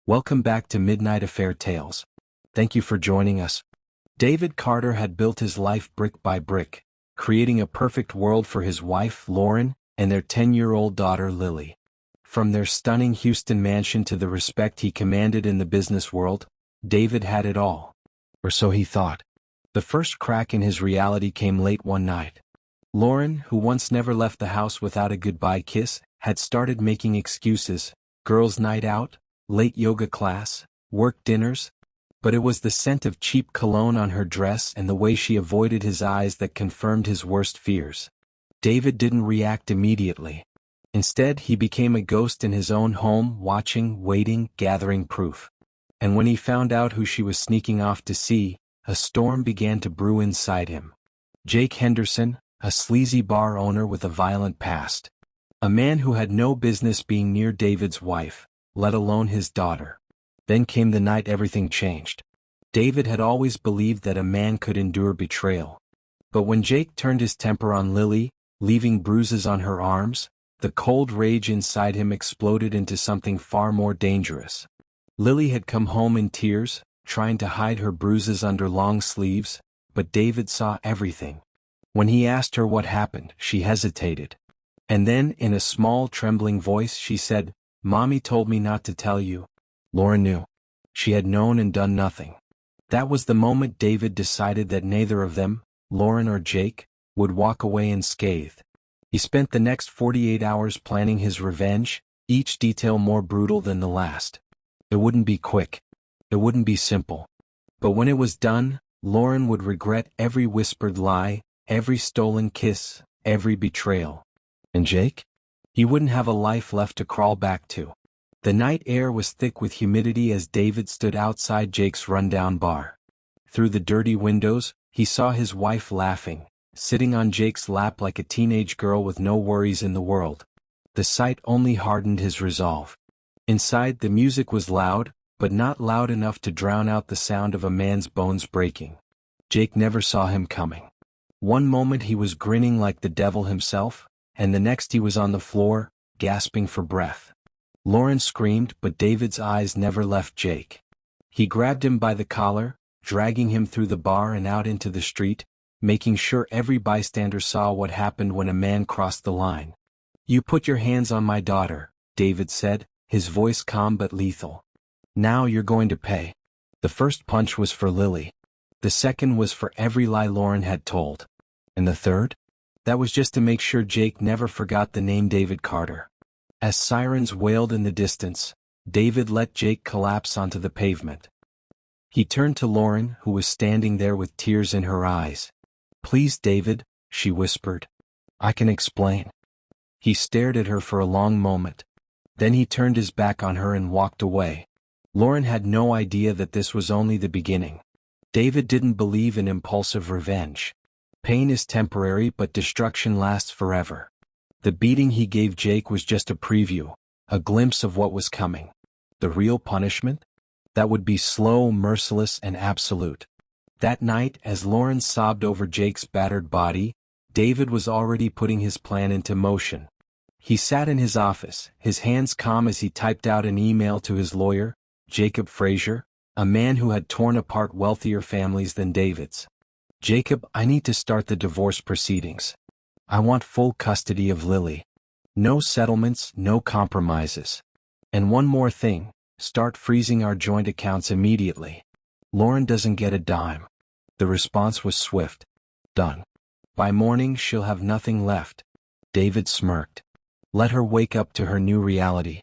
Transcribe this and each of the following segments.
Welcome back to Midnight Affair Tales. Thank you for joining us. David Carter had built his life brick by brick, creating a perfect world for his wife, Lauren, and their 10-year-old daughter, Lily. From their stunning Houston mansion to the respect he commanded in the business world, David had it all. Or so he thought. The first crack in his reality came late one night. Lauren, who once never left the house without a goodbye kiss, had started making excuses: girls' night out, late yoga class, work dinners. But it was the scent of cheap cologne on her dress and the way she avoided his eyes that confirmed his worst fears. David didn't react immediately. Instead, he became a ghost in his own home, watching, waiting, gathering proof. And when he found out who she was sneaking off to see, a storm began to brew inside him. Jake Henderson, a sleazy bar owner with a violent past. A man who had no business being near David's wife, let alone his daughter. Then came the night everything changed. David had always believed that a man could endure betrayal. But when Jake turned his temper on Lily, leaving bruises on her arms, the cold rage inside him exploded into something far more dangerous. Lily had come home in tears, trying to hide her bruises under long sleeves, but David saw everything. When he asked her what happened, she hesitated. And then, in a small, trembling voice, she said, "Mommy told me not to tell you." Lauren knew. She had known and done nothing. That was the moment David decided that neither of them, Lauren or Jake, would walk away unscathed. He spent the next 48 hours planning his revenge, each detail more brutal than the last. It wouldn't be quick. It wouldn't be simple. But when it was done, Lauren would regret every whispered lie, every stolen kiss, every betrayal. And Jake? He wouldn't have a life left to crawl back to. The night air was thick with humidity as David stood outside Jake's rundown bar. Through the dirty windows, he saw his wife laughing, sitting on Jake's lap like a teenage girl with no worries in the world. The sight only hardened his resolve. Inside, the music was loud, but not loud enough to drown out the sound of a man's bones breaking. Jake never saw him coming. One moment he was grinning like the devil himself, and the next he was on the floor, gasping for breath. Lauren screamed, but David's eyes never left Jake. He grabbed him by the collar, dragging him through the bar and out into the street, making sure every bystander saw what happened when a man crossed the line. "You put your hands on my daughter," David said, his voice calm but lethal. "Now you're going to pay." The first punch was for Lily. The second was for every lie Lauren had told. And the third? That was just to make sure Jake never forgot the name David Carter. As sirens wailed in the distance, David let Jake collapse onto the pavement. He turned to Lauren, who was standing there with tears in her eyes. "Please, David," she whispered. "I can explain." He stared at her for a long moment. Then he turned his back on her and walked away. Lauren had no idea that this was only the beginning. David didn't believe in impulsive revenge. Pain is temporary, but destruction lasts forever. The beating he gave Jake was just a preview, a glimpse of what was coming. The real punishment? That would be slow, merciless, and absolute. That night, as Lauren sobbed over Jake's battered body, David was already putting his plan into motion. He sat in his office, his hands calm as he typed out an email to his lawyer, Jacob Frazier, a man who had torn apart wealthier families than David's. "Jacob, I need to start the divorce proceedings. I want full custody of Lily. No settlements, no compromises. And one more thing, start freezing our joint accounts immediately. Lauren doesn't get a dime." The response was swift. "Done. By morning she'll have nothing left." David smirked. Let her wake up to her new reality.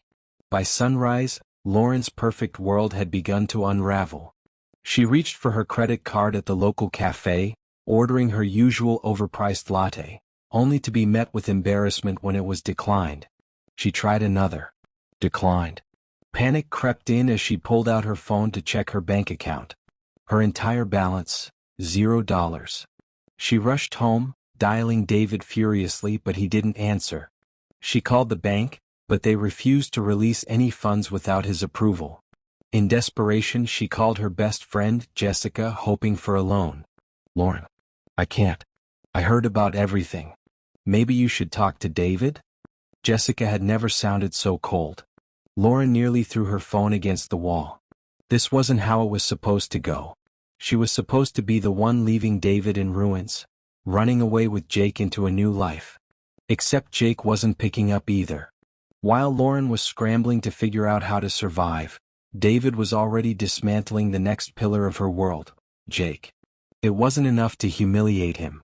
By sunrise, Lauren's perfect world had begun to unravel. She reached for her credit card at the local cafe, ordering her usual overpriced latte, only to be met with embarrassment when it was declined. She tried another. Declined. Panic crept in as she pulled out her phone to check her bank account. Her entire balance, $0. She rushed home, dialing David furiously, but he didn't answer. She called the bank, but they refused to release any funds without his approval. In desperation, she called her best friend, Jessica, hoping for a loan. "Lauren, I can't. I heard about everything. Maybe you should talk to David?" Jessica had never sounded so cold. Lauren nearly threw her phone against the wall. This wasn't how it was supposed to go. She was supposed to be the one leaving David in ruins, running away with Jake into a new life. Except Jake wasn't picking up either. While Lauren was scrambling to figure out how to survive, David was already dismantling the next pillar of her world, Jake. It wasn't enough to humiliate him.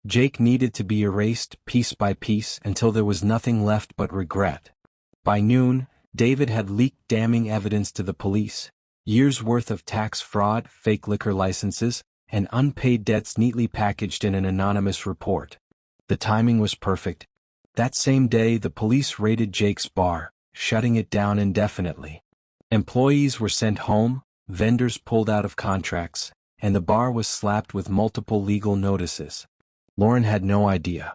Jake needed to be erased piece by piece until there was nothing left but regret. By noon, David had leaked damning evidence to the police. Years' worth of tax fraud, fake liquor licenses, and unpaid debts neatly packaged in an anonymous report. The timing was perfect. That same day the police raided Jake's bar, shutting it down indefinitely. Employees were sent home, vendors pulled out of contracts, and the bar was slapped with multiple legal notices. Lauren had no idea.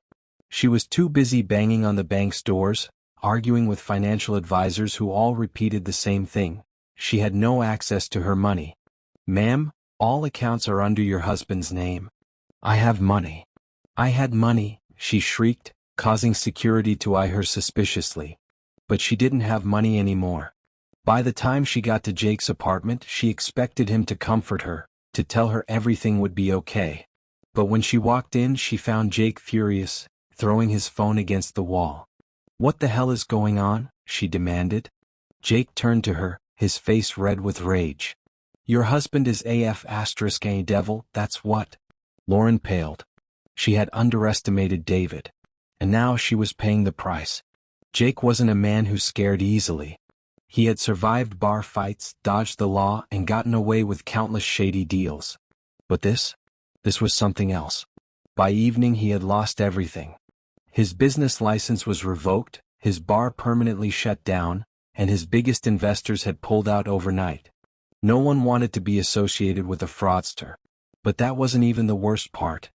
She was too busy banging on the bank's doors, arguing with financial advisors who all repeated the same thing. She had no access to her money. "Ma'am, all accounts are under your husband's name." "I have money. I had money," she shrieked, causing security to eye her suspiciously. But she didn't have money anymore. By the time she got to Jake's apartment, she expected him to comfort her, to tell her everything would be okay. But when she walked in, she found Jake furious, throwing his phone against the wall. "What the hell is going on?" she demanded. Jake turned to her, his face red with rage. "Your husband is a devil, that's what." Lauren paled. She had underestimated David. And now she was paying the price. Jake wasn't a man who scared easily. He had survived bar fights, dodged the law, and gotten away with countless shady deals. But this was something else. By evening he had lost everything. His business license was revoked, his bar permanently shut down, and his biggest investors had pulled out overnight. No one wanted to be associated with a fraudster. But that wasn't even the worst part.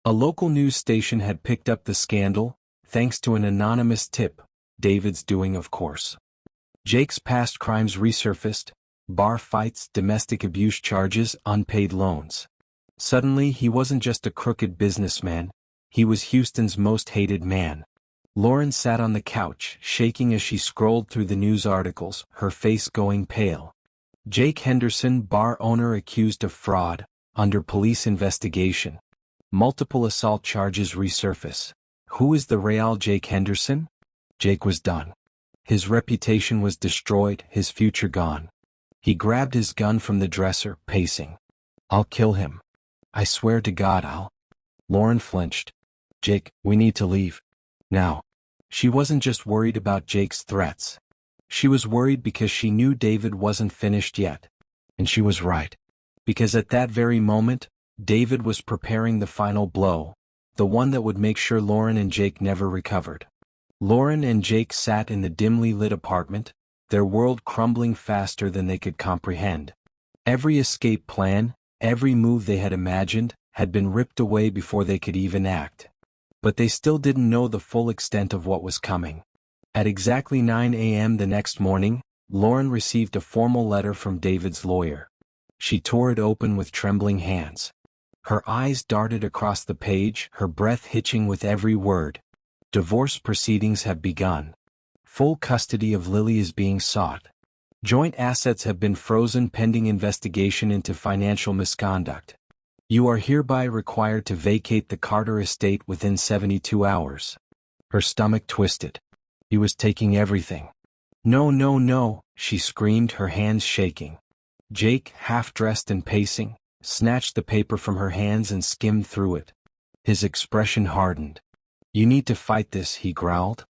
A local news station had picked up the scandal, thanks to an anonymous tip, David's doing of course. Jake's past crimes resurfaced: bar fights, domestic abuse charges, unpaid loans. Suddenly he wasn't just a crooked businessman, he was Houston's most hated man. Lauren sat on the couch, shaking as she scrolled through the news articles, her face going pale. Jake Henderson, bar owner accused of fraud, under police investigation. Multiple assault charges resurface. Who is the real Jake Henderson? Jake was done. His reputation was destroyed, his future gone. He grabbed his gun from the dresser, pacing. "I'll kill him. I swear to God I'll." Lauren flinched. "Jake, we need to leave. Now." She wasn't just worried about Jake's threats. She was worried because she knew David wasn't finished yet. And she was right. Because at that very moment, David was preparing the final blow, the one that would make sure Lauren and Jake never recovered. Lauren and Jake sat in the dimly lit apartment, their world crumbling faster than they could comprehend. Every escape plan, every move they had imagined, had been ripped away before they could even act. But they still didn't know the full extent of what was coming. At exactly 9 a.m. the next morning, Lauren received a formal letter from David's lawyer. She tore it open with trembling hands. Her eyes darted across the page, her breath hitching with every word. "Divorce proceedings have begun. Full custody of Lily is being sought. Joint assets have been frozen pending investigation into financial misconduct. You are hereby required to vacate the Carter estate within 72 hours. Her stomach twisted. He was taking everything. "No, no, no," she screamed, her hands shaking. Jake, half-dressed and pacing, snatched the paper from her hands and skimmed through it. His expression hardened. "You need to fight this," he growled.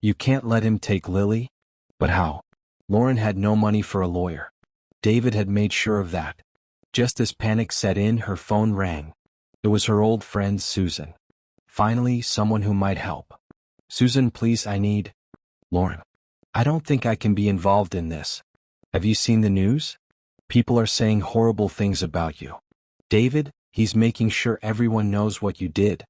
"You can't let him take Lily." But how? Lauren had no money for a lawyer. David had made sure of that. Just as panic set in, her phone rang. It was her old friend Susan. Finally, someone who might help. "Susan, please, I need..." "Lauren, I don't think I can be involved in this. Have you seen the news? People are saying horrible things about you. David, he's making sure everyone knows what you did."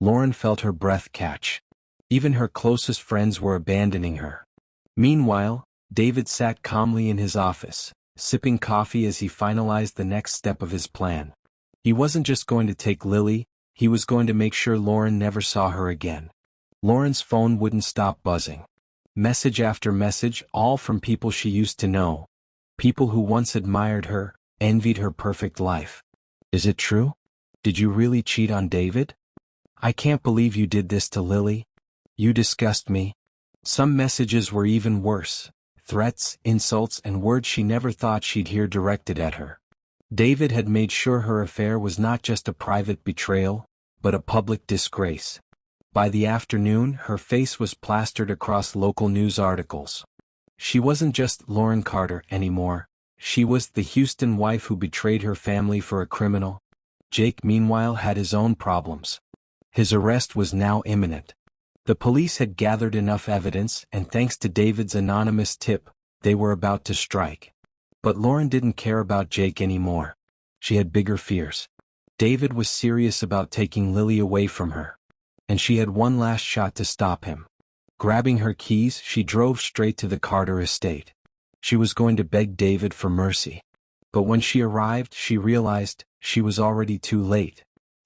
Lauren felt her breath catch. Even her closest friends were abandoning her. Meanwhile, David sat calmly in his office, sipping coffee as he finalized the next step of his plan. He wasn't just going to take Lily, he was going to make sure Lauren never saw her again. Lauren's phone wouldn't stop buzzing. Message after message, all from people she used to know. People who once admired her, envied her perfect life. Is it true? Did you really cheat on David? I can't believe you did this to Lily. You disgust me. Some messages were even worse. Threats, insults, and words she never thought she'd hear directed at her. David had made sure her affair was not just a private betrayal, but a public disgrace. By the afternoon, her face was plastered across local news articles. She wasn't just Lauren Carter anymore. She was the Houston wife who betrayed her family for a criminal. Jake, meanwhile, had his own problems. His arrest was now imminent. The police had gathered enough evidence, and thanks to David's anonymous tip, they were about to strike. But Lauren didn't care about Jake anymore. She had bigger fears. David was serious about taking Lily away from her. And she had one last shot to stop him. Grabbing her keys, she drove straight to the Carter estate. She was going to beg David for mercy. But when she arrived, she realized she was already too late.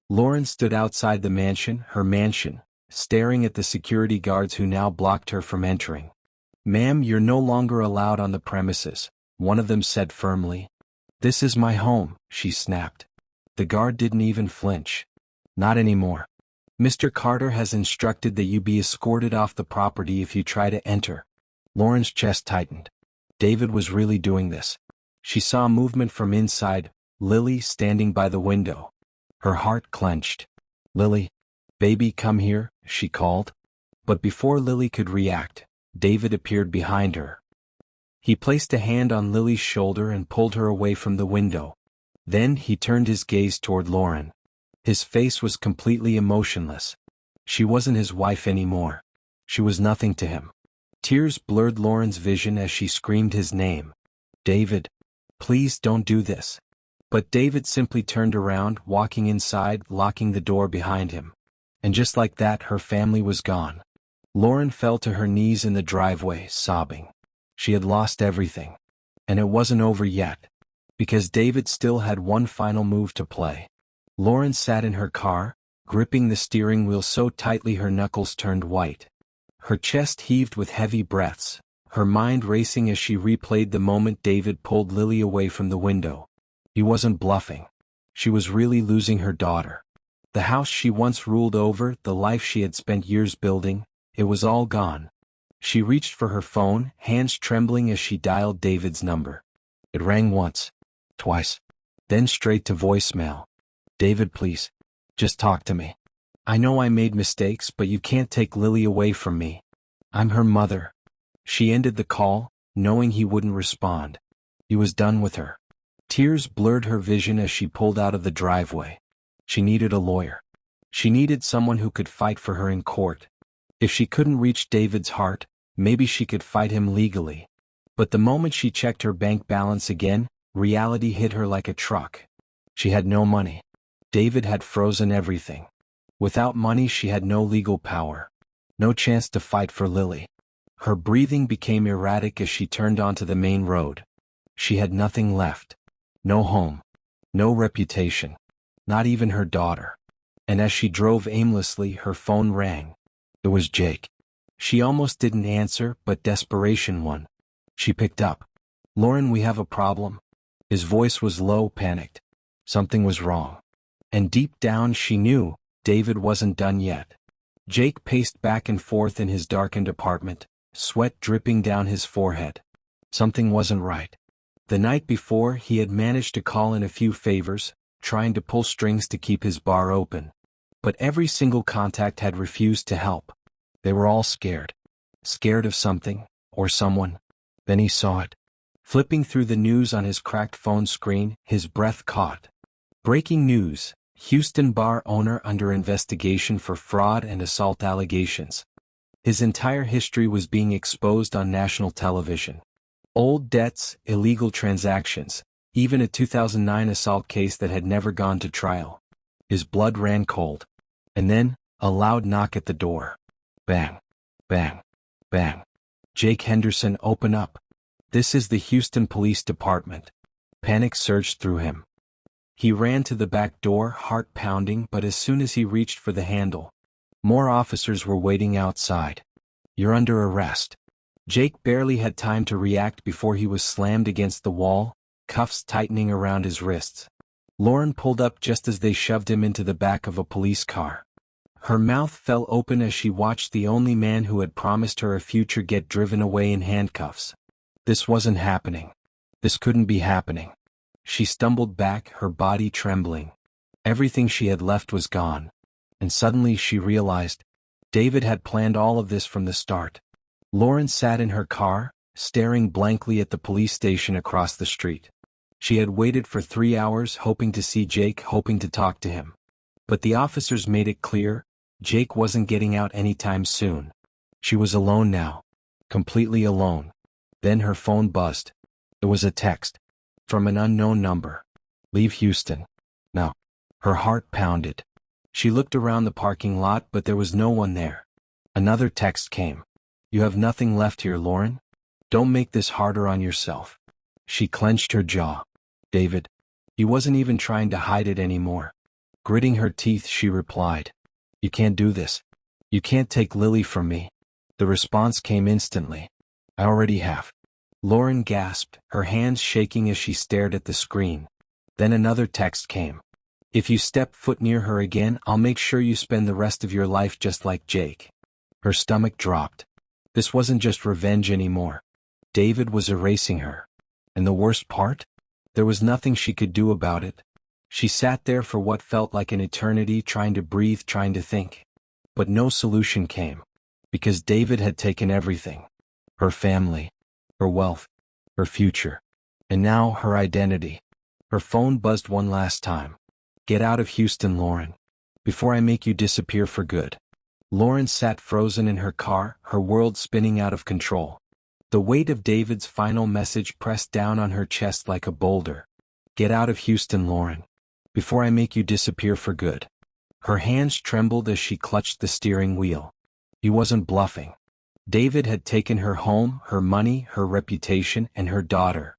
Lauren stood outside the mansion, her mansion, staring at the security guards who now blocked her from entering. "Ma'am, you're no longer allowed on the premises," one of them said firmly. "This is my home," she snapped. The guard didn't even flinch. "Not anymore. Mr. Carter has instructed that you be escorted off the property if you try to enter." Lauren's chest tightened. David was really doing this. She saw movement from inside, Lily standing by the window. Her heart clenched. "Lily, baby, come here," she called. But before Lily could react, David appeared behind her. He placed a hand on Lily's shoulder and pulled her away from the window. Then he turned his gaze toward Lauren. His face was completely emotionless. She wasn't his wife anymore. She was nothing to him. Tears blurred Lauren's vision as she screamed his name. "David, please don't do this." But David simply turned around, walking inside, locking the door behind him. And just like that, her family was gone. Lauren fell to her knees in the driveway, sobbing. She had lost everything. And it wasn't over yet. Because David still had one final move to play. Lauren sat in her car, gripping the steering wheel so tightly her knuckles turned white. Her chest heaved with heavy breaths, her mind racing as she replayed the moment David pulled Lily away from the window. He wasn't bluffing. She was really losing her daughter. The house she once ruled over, the life she had spent years building, it was all gone. She reached for her phone, hands trembling as she dialed David's number. It rang once, twice, then straight to voicemail. "David, please, just talk to me. I know I made mistakes, but you can't take Lily away from me. I'm her mother." She ended the call, knowing he wouldn't respond. He was done with her. Tears blurred her vision as she pulled out of the driveway. She needed a lawyer. She needed someone who could fight for her in court. If she couldn't reach David's heart, maybe she could fight him legally. But the moment she checked her bank balance again, reality hit her like a truck. She had no money. David had frozen everything. Without money, she had no legal power. No chance to fight for Lily. Her breathing became erratic as she turned onto the main road. She had nothing left. No home. No reputation. Not even her daughter. And as she drove aimlessly, her phone rang. It was Jake. She almost didn't answer, but desperation won. She picked up. "Lauren, we have a problem." His voice was low, panicked. Something was wrong. And deep down she knew David wasn't done yet. Jake paced back and forth in his darkened apartment, sweat dripping down his forehead. Something wasn't right. The night before, he had managed to call in a few favors, trying to pull strings to keep his bar open. But every single contact had refused to help. They were all scared. Scared of something, or someone. Then he saw it. Flipping through the news on his cracked phone screen, his breath caught. Breaking news: Houston bar owner under investigation for fraud and assault allegations. His entire history was being exposed on national television. Old debts, illegal transactions, even a 2009 assault case that had never gone to trial. His blood ran cold. And then, a loud knock at the door. Bang. Bang. Bang. "Jake Henderson, open up. This is the Houston Police Department." Panic surged through him. He ran to the back door, heart pounding, but as soon as he reached for the handle, more officers were waiting outside. "You're under arrest." Jake barely had time to react before he was slammed against the wall, cuffs tightening around his wrists. Lauren pulled up just as they shoved him into the back of a police car. Her mouth fell open as she watched the only man who had promised her a future get driven away in handcuffs. This wasn't happening. This couldn't be happening. She stumbled back, her body trembling. Everything she had left was gone. And suddenly she realized, David had planned all of this from the start. Lauren sat in her car, staring blankly at the police station across the street. She had waited for 3 hours hoping to see Jake, hoping to talk to him. But the officers made it clear, Jake wasn't getting out anytime soon. She was alone now. Completely alone. Then her phone buzzed. It was a text. From an unknown number. Leave Houston. No. Her heart pounded. She looked around the parking lot but there was no one there. Another text came. You have nothing left here, Lauren. Don't make this harder on yourself. She clenched her jaw. David. He wasn't even trying to hide it anymore. Gritting her teeth, she replied. You can't do this. You can't take Lily from me. The response came instantly. I already have. Lauren gasped, her hands shaking as she stared at the screen. Then another text came. If you step foot near her again, I'll make sure you spend the rest of your life just like Jake. Her stomach dropped. This wasn't just revenge anymore. David was erasing her. And the worst part? There was nothing she could do about it. She sat there for what felt like an eternity, trying to breathe, trying to think. But no solution came. Because David had taken everything. Her family. Her wealth. Her future. And now her identity. Her phone buzzed one last time. Get out of Houston, Lauren. Before I make you disappear for good. Lauren sat frozen in her car, her world spinning out of control. The weight of David's final message pressed down on her chest like a boulder. Get out of Houston, Lauren. Before I make you disappear for good. Her hands trembled as she clutched the steering wheel. He wasn't bluffing. David had taken her home, her money, her reputation, and her daughter.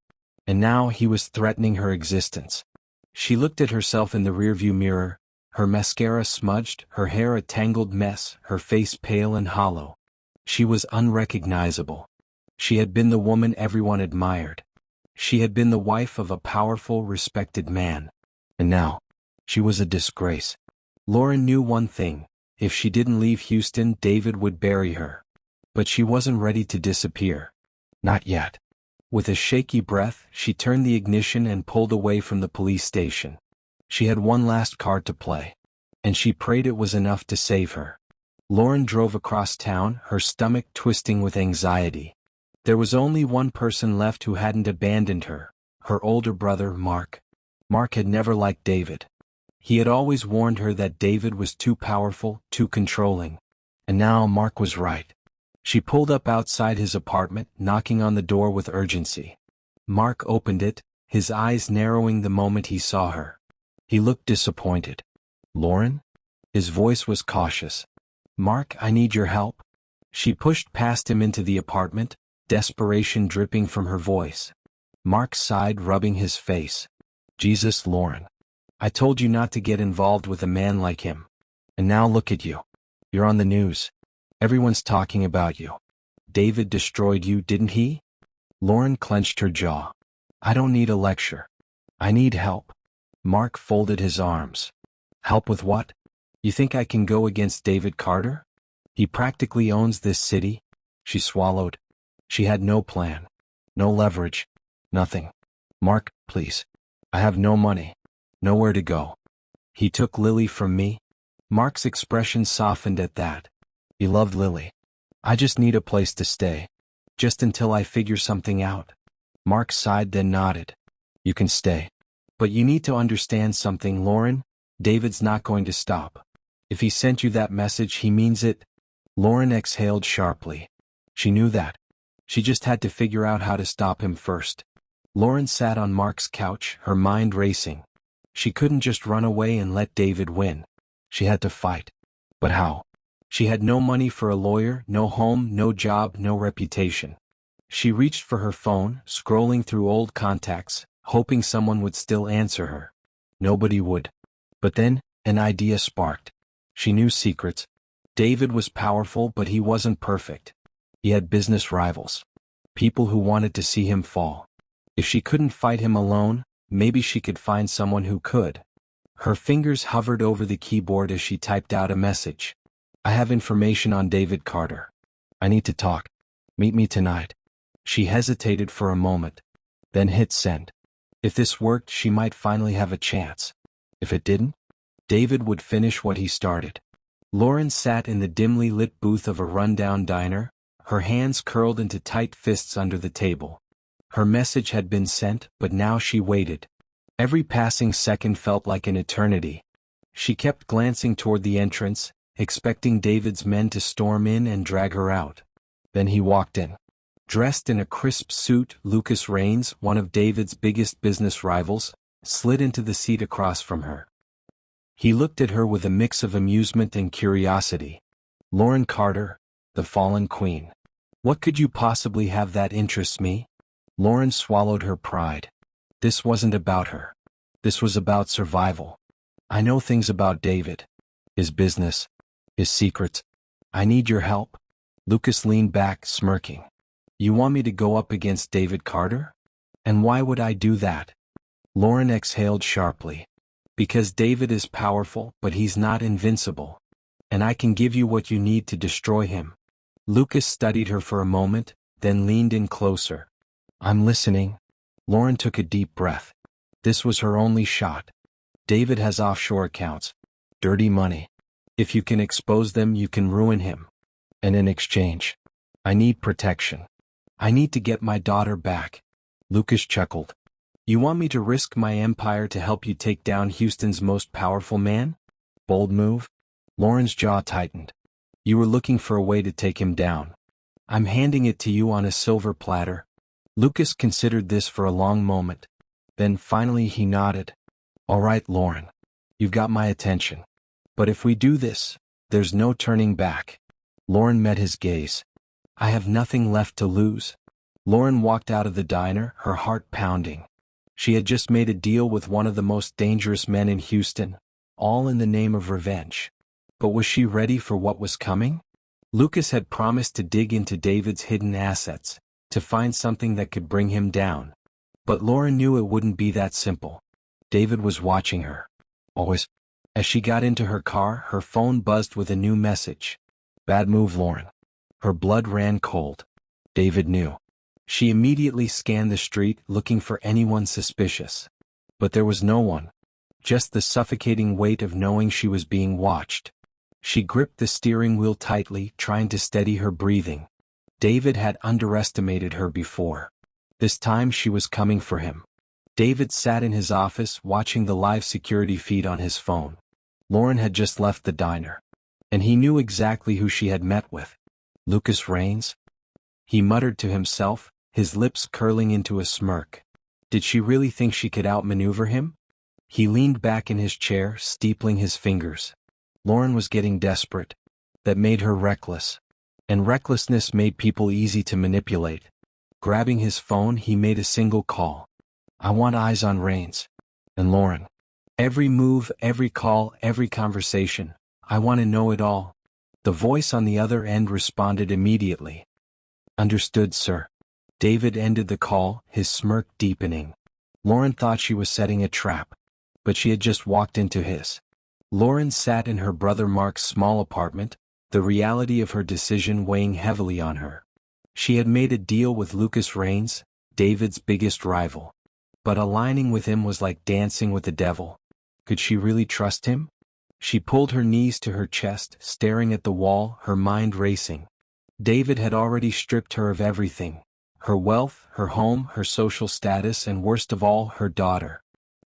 And now he was threatening her existence. She looked at herself in the rearview mirror, her mascara smudged, her hair a tangled mess, her face pale and hollow. She was unrecognizable. She had been the woman everyone admired. She had been the wife of a powerful, respected man. And now, she was a disgrace. Lauren knew one thing. If she didn't leave Houston, David would bury her. But she wasn't ready to disappear. Not yet. With a shaky breath, she turned the ignition and pulled away from the police station. She had one last card to play. And she prayed it was enough to save her. Lauren drove across town, her stomach twisting with anxiety. There was only one person left who hadn't abandoned her, her older brother, Mark. Mark had never liked David. He had always warned her that David was too powerful, too controlling. And now Mark was right. She pulled up outside his apartment, knocking on the door with urgency. Mark opened it, his eyes narrowing the moment he saw her. He looked disappointed. Lauren? His voice was cautious. Mark, I need your help. She pushed past him into the apartment, desperation dripping from her voice. Mark sighed, rubbing his face. Jesus, Lauren. I told you not to get involved with a man like him. And now look at you. You're on the news. Everyone's talking about you. David destroyed you, didn't he? Lauren clenched her jaw. I don't need a lecture. I need help. Mark folded his arms. Help with what? You think I can go against David Carter? He practically owns this city. She swallowed. She had no plan. No leverage. Nothing. Mark, please. I have no money. Nowhere to go. He took Lily from me. Mark's expression softened at that. He loved Lily. I just need a place to stay. Just until I figure something out. Mark sighed then nodded. You can stay. But you need to understand something, Lauren. David's not going to stop. If he sent you that message, he means it. Lauren exhaled sharply. She knew that. She just had to figure out how to stop him first. Lauren sat on Mark's couch, her mind racing. She couldn't just run away and let David win. She had to fight. But how? She had no money for a lawyer, no home, no job, no reputation. She reached for her phone, scrolling through old contacts, hoping someone would still answer her. Nobody would. But then, an idea sparked. She knew secrets. David was powerful, but he wasn't perfect. He had business rivals. People who wanted to see him fall. If she couldn't fight him alone, maybe she could find someone who could. Her fingers hovered over the keyboard as she typed out a message. I have information on David Carter. I need to talk. Meet me tonight. She hesitated for a moment, then hit send. If this worked, she might finally have a chance. If it didn't, David would finish what he started. Lauren sat in the dimly lit booth of a rundown diner, her hands curled into tight fists under the table. Her message had been sent, but now she waited. Every passing second felt like an eternity. She kept glancing toward the entrance, expecting David's men to storm in and drag her out. Then he walked in. Dressed in a crisp suit, Lucas Raines, one of David's biggest business rivals, slid into the seat across from her. He looked at her with a mix of amusement and curiosity. Lauren Carter, the fallen queen. What could you possibly have that interests me? Lauren swallowed her pride. This wasn't about her. This was about survival. I know things about David. His business. His secrets. I need your help. Lucas leaned back, smirking. You want me to go up against David Carter? And why would I do that? Lauren exhaled sharply. Because David is powerful, but he's not invincible. And I can give you what you need to destroy him. Lucas studied her for a moment, then leaned in closer. I'm listening. Lauren took a deep breath. This was her only shot. David has offshore accounts. Dirty money. If you can expose them, you can ruin him. And in exchange, I need protection. I need to get my daughter back. Lucas chuckled. You want me to risk my empire to help you take down Houston's most powerful man? Bold move? Lauren's jaw tightened. You were looking for a way to take him down. I'm handing it to you on a silver platter. Lucas considered this for a long moment. Then finally he nodded. All right, Lauren. You've got my attention. But if we do this, there's no turning back. Lauren met his gaze. I have nothing left to lose. Lauren walked out of the diner, her heart pounding. She had just made a deal with one of the most dangerous men in Houston, all in the name of revenge. But was she ready for what was coming? Lucas had promised to dig into David's hidden assets, to find something that could bring him down. But Lauren knew it wouldn't be that simple. David was watching her. Always. As she got into her car, her phone buzzed with a new message. Bad move, Lauren. Her blood ran cold. David knew. She immediately scanned the street, looking for anyone suspicious. But there was no one. Just the suffocating weight of knowing she was being watched. She gripped the steering wheel tightly, trying to steady her breathing. David had underestimated her before. This time she was coming for him. David sat in his office, watching the live security feed on his phone. Lauren had just left the diner. And he knew exactly who she had met with. Lucas Raines? He muttered to himself, his lips curling into a smirk. Did she really think she could outmaneuver him? He leaned back in his chair, steepling his fingers. Lauren was getting desperate. That made her reckless. And recklessness made people easy to manipulate. Grabbing his phone, he made a single call. I want eyes on Raines. And Lauren. Every move, every call, every conversation. I want to know it all. The voice on the other end responded immediately. Understood, sir. David ended the call, his smirk deepening. Lauren thought she was setting a trap. But she had just walked into his. Lauren sat in her brother Mark's small apartment, the reality of her decision weighing heavily on her. She had made a deal with Lucas Raines, David's biggest rival. But aligning with him was like dancing with the devil. Could she really trust him? She pulled her knees to her chest, staring at the wall, her mind racing. David had already stripped her of everything. Her wealth, her home, her social status, and worst of all, her daughter.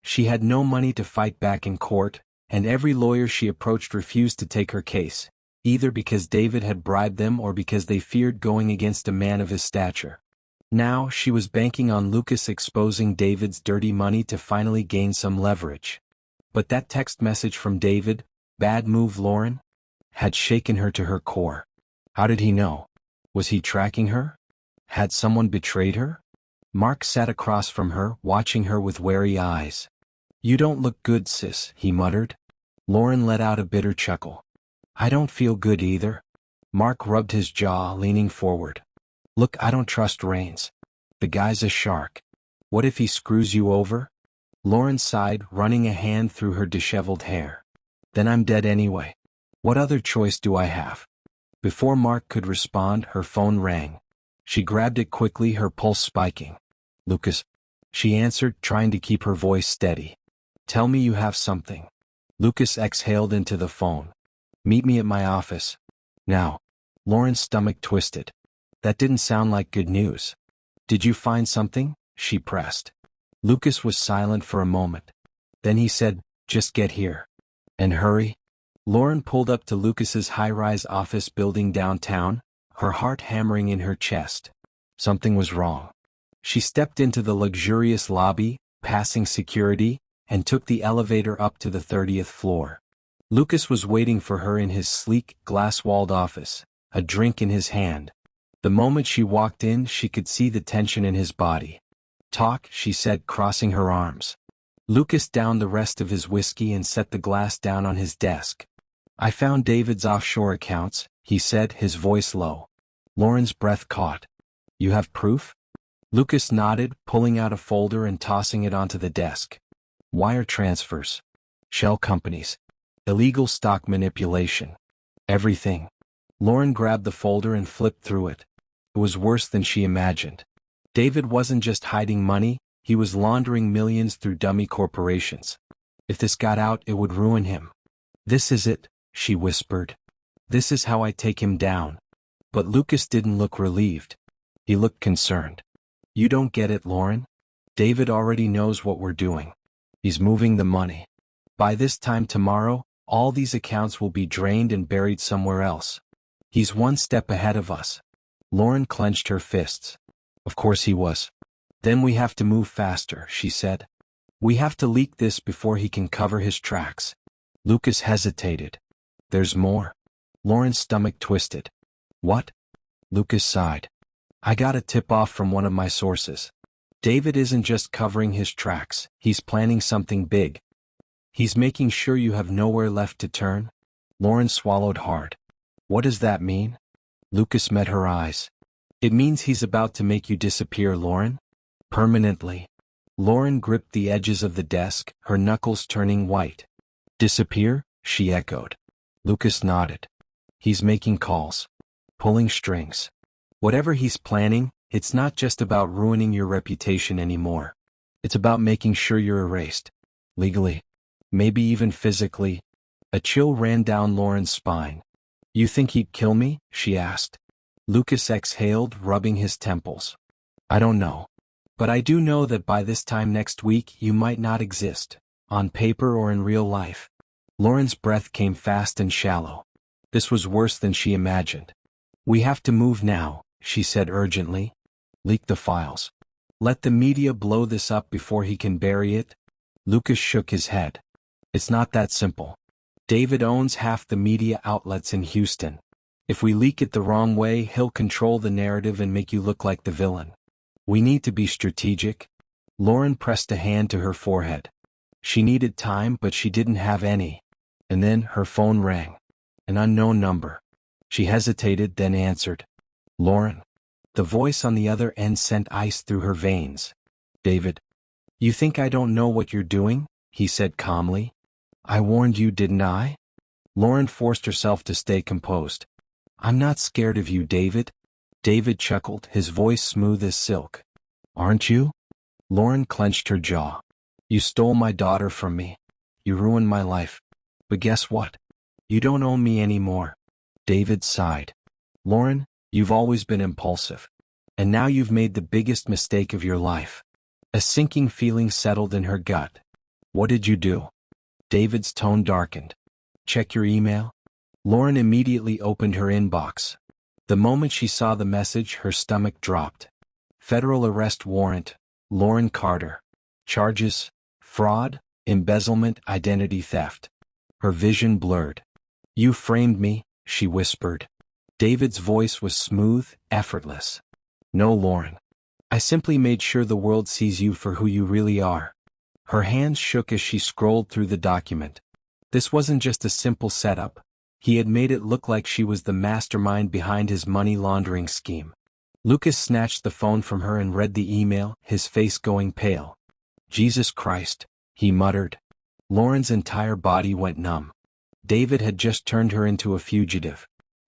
She had no money to fight back in court, and every lawyer she approached refused to take her case, either because David had bribed them or because they feared going against a man of his stature. Now she was banking on Lucas exposing David's dirty money to finally gain some leverage. But that text message from David, bad move Lauren, had shaken her to her core. How did he know? Was he tracking her? Had someone betrayed her? Mark sat across from her, watching her with wary eyes. You don't look good, sis, he muttered. Lauren let out a bitter chuckle. I don't feel good either. Mark rubbed his jaw, leaning forward. Look, I don't trust Rains. The guy's a shark. What if he screws you over? Lauren sighed, running a hand through her disheveled hair. Then I'm dead anyway. What other choice do I have? Before Mark could respond, her phone rang. She grabbed it quickly, her pulse spiking. Lucas. She answered, trying to keep her voice steady. Tell me you have something. Lucas exhaled into the phone. Meet me at my office. Now. Lauren's stomach twisted. That didn't sound like good news. Did you find something? She pressed. Lucas was silent for a moment. Then he said, just get here. And hurry. Lauren pulled up to Lucas's high-rise office building downtown, her heart hammering in her chest. Something was wrong. She stepped into the luxurious lobby, passing security, and took the elevator up to the 30th floor. Lucas was waiting for her in his sleek, glass-walled office, a drink in his hand. The moment she walked in, she could see the tension in his body. Talk, she said, crossing her arms. Lucas downed the rest of his whiskey and set the glass down on his desk. I found David's offshore accounts, he said, his voice low. Lauren's breath caught. You have proof? Lucas nodded, pulling out a folder and tossing it onto the desk. Wire transfers. Shell companies. Illegal stock manipulation. Everything. Lauren grabbed the folder and flipped through it. It was worse than she imagined. David wasn't just hiding money, he was laundering millions through dummy corporations. If this got out, it would ruin him. This is it, she whispered. This is how I take him down. But Lucas didn't look relieved. He looked concerned. You don't get it, Lauren. David already knows what we're doing. He's moving the money. By this time tomorrow, all these accounts will be drained and buried somewhere else. He's one step ahead of us. Lauren clenched her fists. Of course he was. Then we have to move faster, she said. We have to leak this before he can cover his tracks. Lucas hesitated. There's more. Lauren's stomach twisted. What? Lucas sighed. I got a tip-off from one of my sources. David isn't just covering his tracks, he's planning something big. He's making sure you have nowhere left to turn. Lauren swallowed hard. What does that mean? Lucas met her eyes. It means he's about to make you disappear, Lauren. Permanently. Lauren gripped the edges of the desk, her knuckles turning white. Disappear? She echoed. Lucas nodded. He's making calls. Pulling strings. Whatever he's planning, it's not just about ruining your reputation anymore. It's about making sure you're erased. Legally. Maybe even physically. A chill ran down Lauren's spine. You think he'd kill me? She asked. Lucas exhaled, rubbing his temples. I don't know. But I do know that by this time next week you might not exist, on paper or in real life. Lauren's breath came fast and shallow. This was worse than she imagined. We have to move now, she said urgently. Leak the files. Let the media blow this up before he can bury it. Lucas shook his head. It's not that simple. David owns half the media outlets in Houston. If we leak it the wrong way, he'll control the narrative and make you look like the villain. We need to be strategic. Lauren pressed a hand to her forehead. She needed time, but she didn't have any. And then her phone rang. An unknown number. She hesitated, then answered. Lauren. The voice on the other end sent ice through her veins. David. You think I don't know what you're doing? He said calmly. I warned you, didn't I? Lauren forced herself to stay composed. I'm not scared of you, David. David chuckled, his voice smooth as silk. Aren't you? Lauren clenched her jaw. You stole my daughter from me. You ruined my life. But guess what? You don't own me anymore. David sighed. Lauren, you've always been impulsive. And now you've made the biggest mistake of your life. A sinking feeling settled in her gut. What did you do? David's tone darkened. Check your email? Lauren immediately opened her inbox. The moment she saw the message, her stomach dropped. Federal arrest warrant, Lauren Carter. Charges, fraud, embezzlement, identity theft. Her vision blurred. You framed me, she whispered. David's voice was smooth, effortless. No, Lauren. I simply made sure the world sees you for who you really are. Her hands shook as she scrolled through the document. This wasn't just a simple setup. He had made it look like she was the mastermind behind his money laundering scheme. Lucas snatched the phone from her and read the email, his face going pale. Jesus Christ, he muttered. Lauren's entire body went numb. David had just turned her into a fugitive.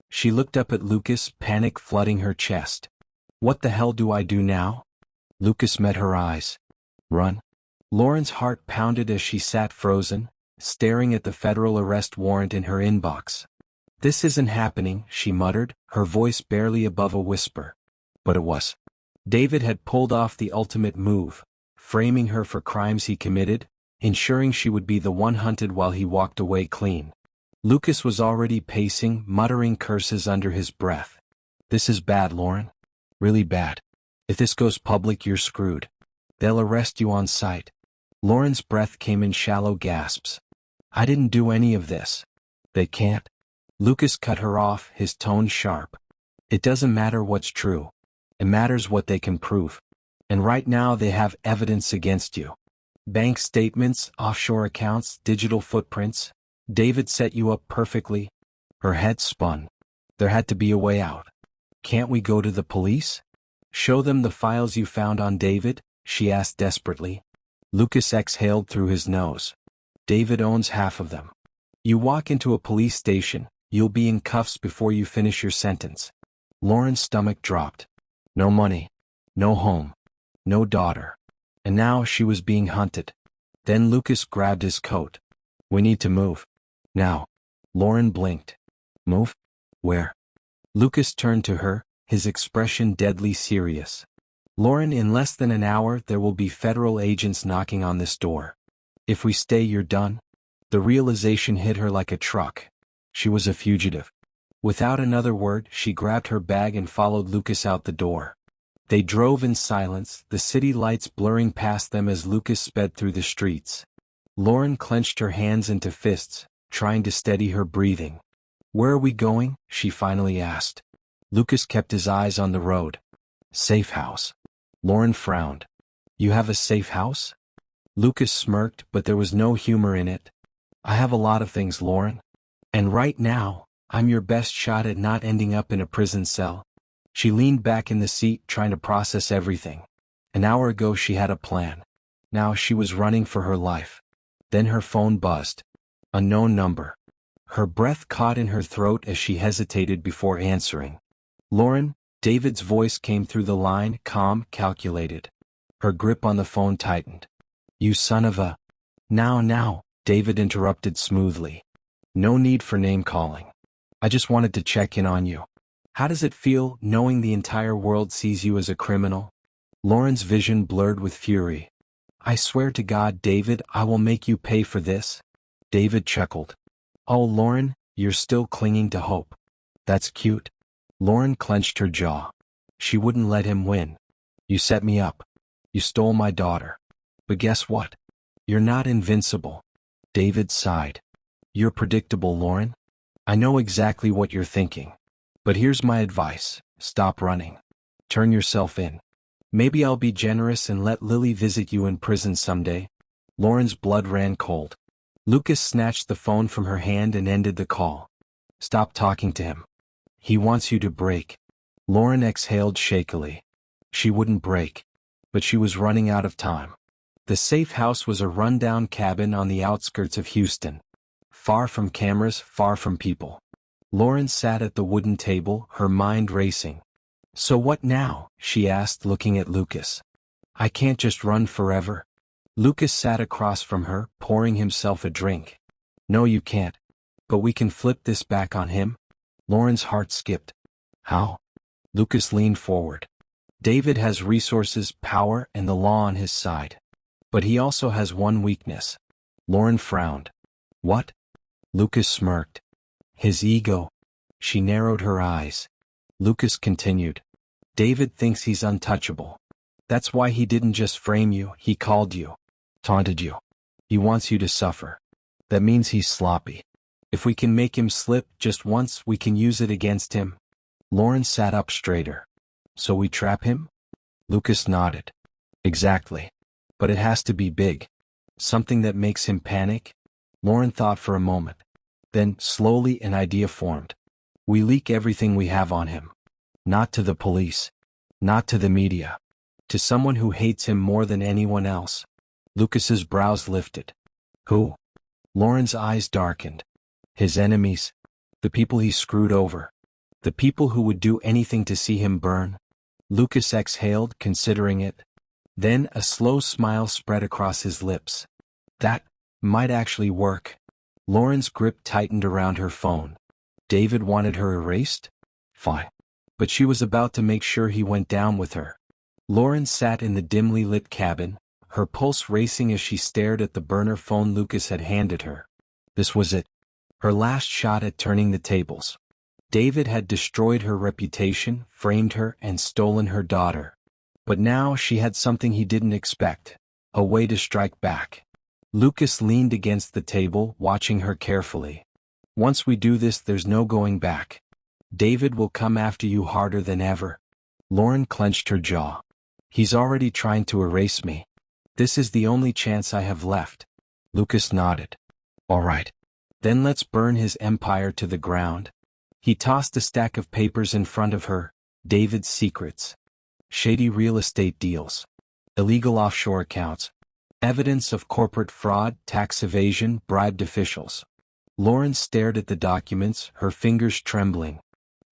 She looked up at Lucas, panic flooding her chest. What the hell do I do now? Lucas met her eyes. Run. Lauren's heart pounded as she sat frozen, staring at the federal arrest warrant in her inbox. This isn't happening, she muttered, her voice barely above a whisper. But it was. David had pulled off the ultimate move, framing her for crimes he committed, ensuring she would be the one hunted while he walked away clean. Lucas was already pacing, muttering curses under his breath. This is bad, Lauren. Really bad. If this goes public, you're screwed. They'll arrest you on sight. Lauren's breath came in shallow gasps. I didn't do any of this. They can't. Lucas cut her off, his tone sharp. It doesn't matter what's true. It matters what they can prove. And right now they have evidence against you. Bank statements, offshore accounts, digital footprints. David set you up perfectly. Her head spun. There had to be a way out. Can't we go to the police? Show them the files you found on David? She asked desperately. Lucas exhaled through his nose. David owns half of them. You walk into a police station, you'll be in cuffs before you finish your sentence. Lauren's stomach dropped. No money. No home. No daughter. And now she was being hunted. Then Lucas grabbed his coat. We need to move. Now. Lauren blinked. Move? Where? Lucas turned to her, his expression deadly serious. Lauren, in less than an hour there will be federal agents knocking on this door. If we stay, you're done. The realization hit her like a truck. She was a fugitive. Without another word, she grabbed her bag and followed Lucas out the door. They drove in silence, the city lights blurring past them as Lucas sped through the streets. Lauren clenched her hands into fists, trying to steady her breathing. Where are we going? She finally asked. Lucas kept his eyes on the road. Safe house. Lauren frowned. You have a safe house? Lucas smirked, but there was no humor in it. I have a lot of things, Lauren. And right now, I'm your best shot at not ending up in a prison cell. She leaned back in the seat, trying to process everything. An hour ago she had a plan. Now she was running for her life. Then her phone buzzed. Unknown number. Her breath caught in her throat as she hesitated before answering. Lauren, David's voice came through the line, calm, calculated. Her grip on the phone tightened. You son of a... Now, David interrupted smoothly. No need for name-calling. I just wanted to check in on you. How does it feel, knowing the entire world sees you as a criminal? Lauren's vision blurred with fury. I swear to God, David, I will make you pay for this. David chuckled. Oh, Lauren, you're still clinging to hope. That's cute. Lauren clenched her jaw. She wouldn't let him win. You set me up. You stole my daughter. But guess what? You're not invincible. David sighed. You're predictable, Lauren. I know exactly what you're thinking. But here's my advice. Stop running. Turn yourself in. Maybe I'll be generous and let Lily visit you in prison someday. Lauren's blood ran cold. Lucas snatched the phone from her hand and ended the call. Stop talking to him. He wants you to break. Lauren exhaled shakily. She wouldn't break. But she was running out of time. The safe house was a rundown cabin on the outskirts of Houston. Far from cameras, far from people. Lauren sat at the wooden table, her mind racing. So what now? She asked, looking at Lucas. I can't just run forever. Lucas sat across from her, pouring himself a drink. No, you can't. But we can flip this back on him. Lauren's heart skipped. How? Lucas leaned forward. David has resources, power, and the law on his side. But he also has one weakness. Lauren frowned. What? Lucas smirked. His ego. She narrowed her eyes. Lucas continued. David thinks he's untouchable. That's why he didn't just frame you, he called you. Taunted you. He wants you to suffer. That means he's sloppy. If we can make him slip just once, we can use it against him. Lauren sat up straighter. So we trap him? Lucas nodded. Exactly. But it has to be big. Something that makes him panic? Lauren thought for a moment. Then, slowly, an idea formed. We leak everything we have on him. Not to the police. Not to the media. To someone who hates him more than anyone else. Lucas's brows lifted. Who? Lauren's eyes darkened. His enemies. The people he screwed over. The people who would do anything to see him burn. Lucas exhaled, considering it. Then a slow smile spread across his lips. That might actually work. Lauren's grip tightened around her phone. David wanted her erased? Fine. But she was about to make sure he went down with her. Lauren sat in the dimly lit cabin, her pulse racing as she stared at the burner phone Lucas had handed her. This was it. Her last shot at turning the tables. David had destroyed her reputation, framed her, and stolen her daughter. But now she had something he didn't expect. A way to strike back. Lucas leaned against the table, watching her carefully. Once we do this, there's no going back. David will come after you harder than ever. Lauren clenched her jaw. He's already trying to erase me. This is the only chance I have left. Lucas nodded. All right. Then let's burn his empire to the ground. He tossed a stack of papers in front of her. David's secrets. Shady real estate deals. Illegal offshore accounts. Evidence of corporate fraud, tax evasion, bribed officials. Lauren stared at the documents, her fingers trembling.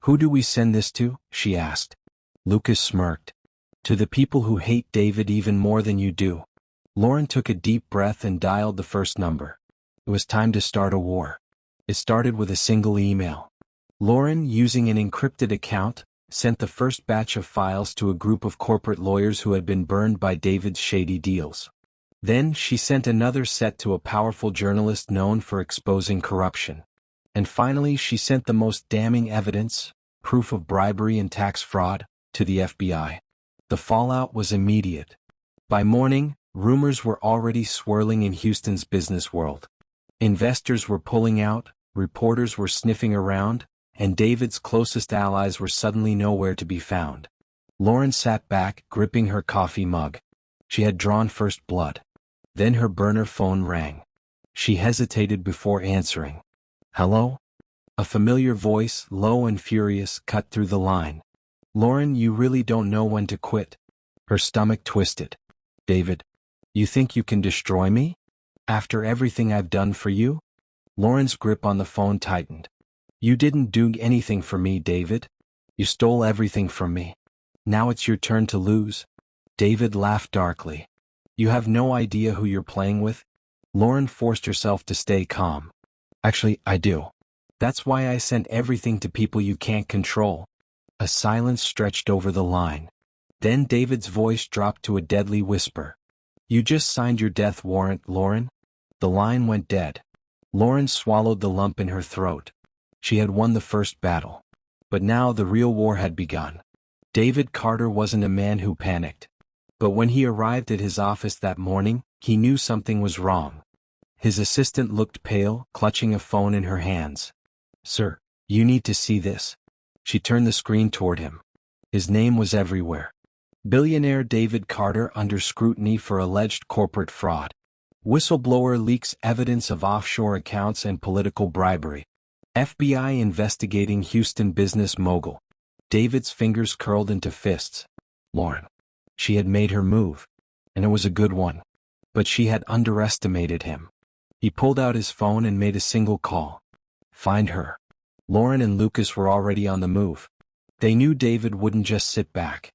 Who do we send this to? She asked. Lucas smirked. To the people who hate David even more than you do. Lauren took a deep breath and dialed the first number. It was time to start a war. It started with a single email. Lauren, using an encrypted account, sent the first batch of files to a group of corporate lawyers who had been burned by David's shady deals. Then she sent another set to a powerful journalist known for exposing corruption. And finally she sent the most damning evidence, proof of bribery and tax fraud, to the FBI. The fallout was immediate. By morning, rumors were already swirling in Houston's business world. Investors were pulling out, reporters were sniffing around, and David's closest allies were suddenly nowhere to be found. Lauren sat back, gripping her coffee mug. She had drawn first blood. Then her burner phone rang. She hesitated before answering. Hello? A familiar voice, low and furious, cut through the line. Lauren, you really don't know when to quit. Her stomach twisted. David, you think you can destroy me? After everything I've done for you? Lauren's grip on the phone tightened. You didn't do anything for me, David. You stole everything from me. Now it's your turn to lose. David laughed darkly. You have no idea who you're playing with? Lauren forced herself to stay calm. Actually, I do. That's why I sent everything to people you can't control. A silence stretched over the line. Then David's voice dropped to a deadly whisper. You just signed your death warrant, Lauren. The line went dead. Lauren swallowed the lump in her throat. She had won the first battle. But now the real war had begun. David Carter wasn't a man who panicked. But when he arrived at his office that morning, he knew something was wrong. His assistant looked pale, clutching a phone in her hands. Sir, you need to see this. She turned the screen toward him. His name was everywhere. Billionaire David Carter under scrutiny for alleged corporate fraud. Whistleblower leaks evidence of offshore accounts and political bribery. FBI investigating Houston business mogul. David's fingers curled into fists. Lauren. She had made her move. And it was a good one. But she had underestimated him. He pulled out his phone and made a single call. Find her. Lauren and Lucas were already on the move. They knew David wouldn't just sit back.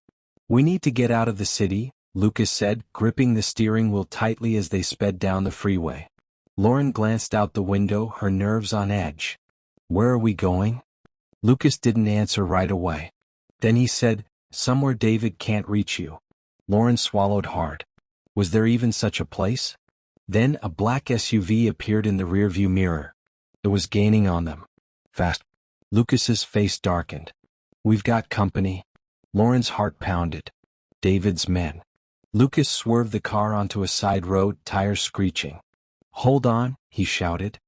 We need to get out of the city, Lucas said, gripping the steering wheel tightly as they sped down the freeway. Lauren glanced out the window, her nerves on edge. Where are we going? Lucas didn't answer right away. Then he said, somewhere David can't reach you. Lauren swallowed hard. Was there even such a place? Then a black SUV appeared in the rearview mirror. It was gaining on them. Fast. Lucas's face darkened. We've got company. Lauren's heart pounded. David's men. Lucas swerved the car onto a side road, tires screeching. Hold on, he shouted.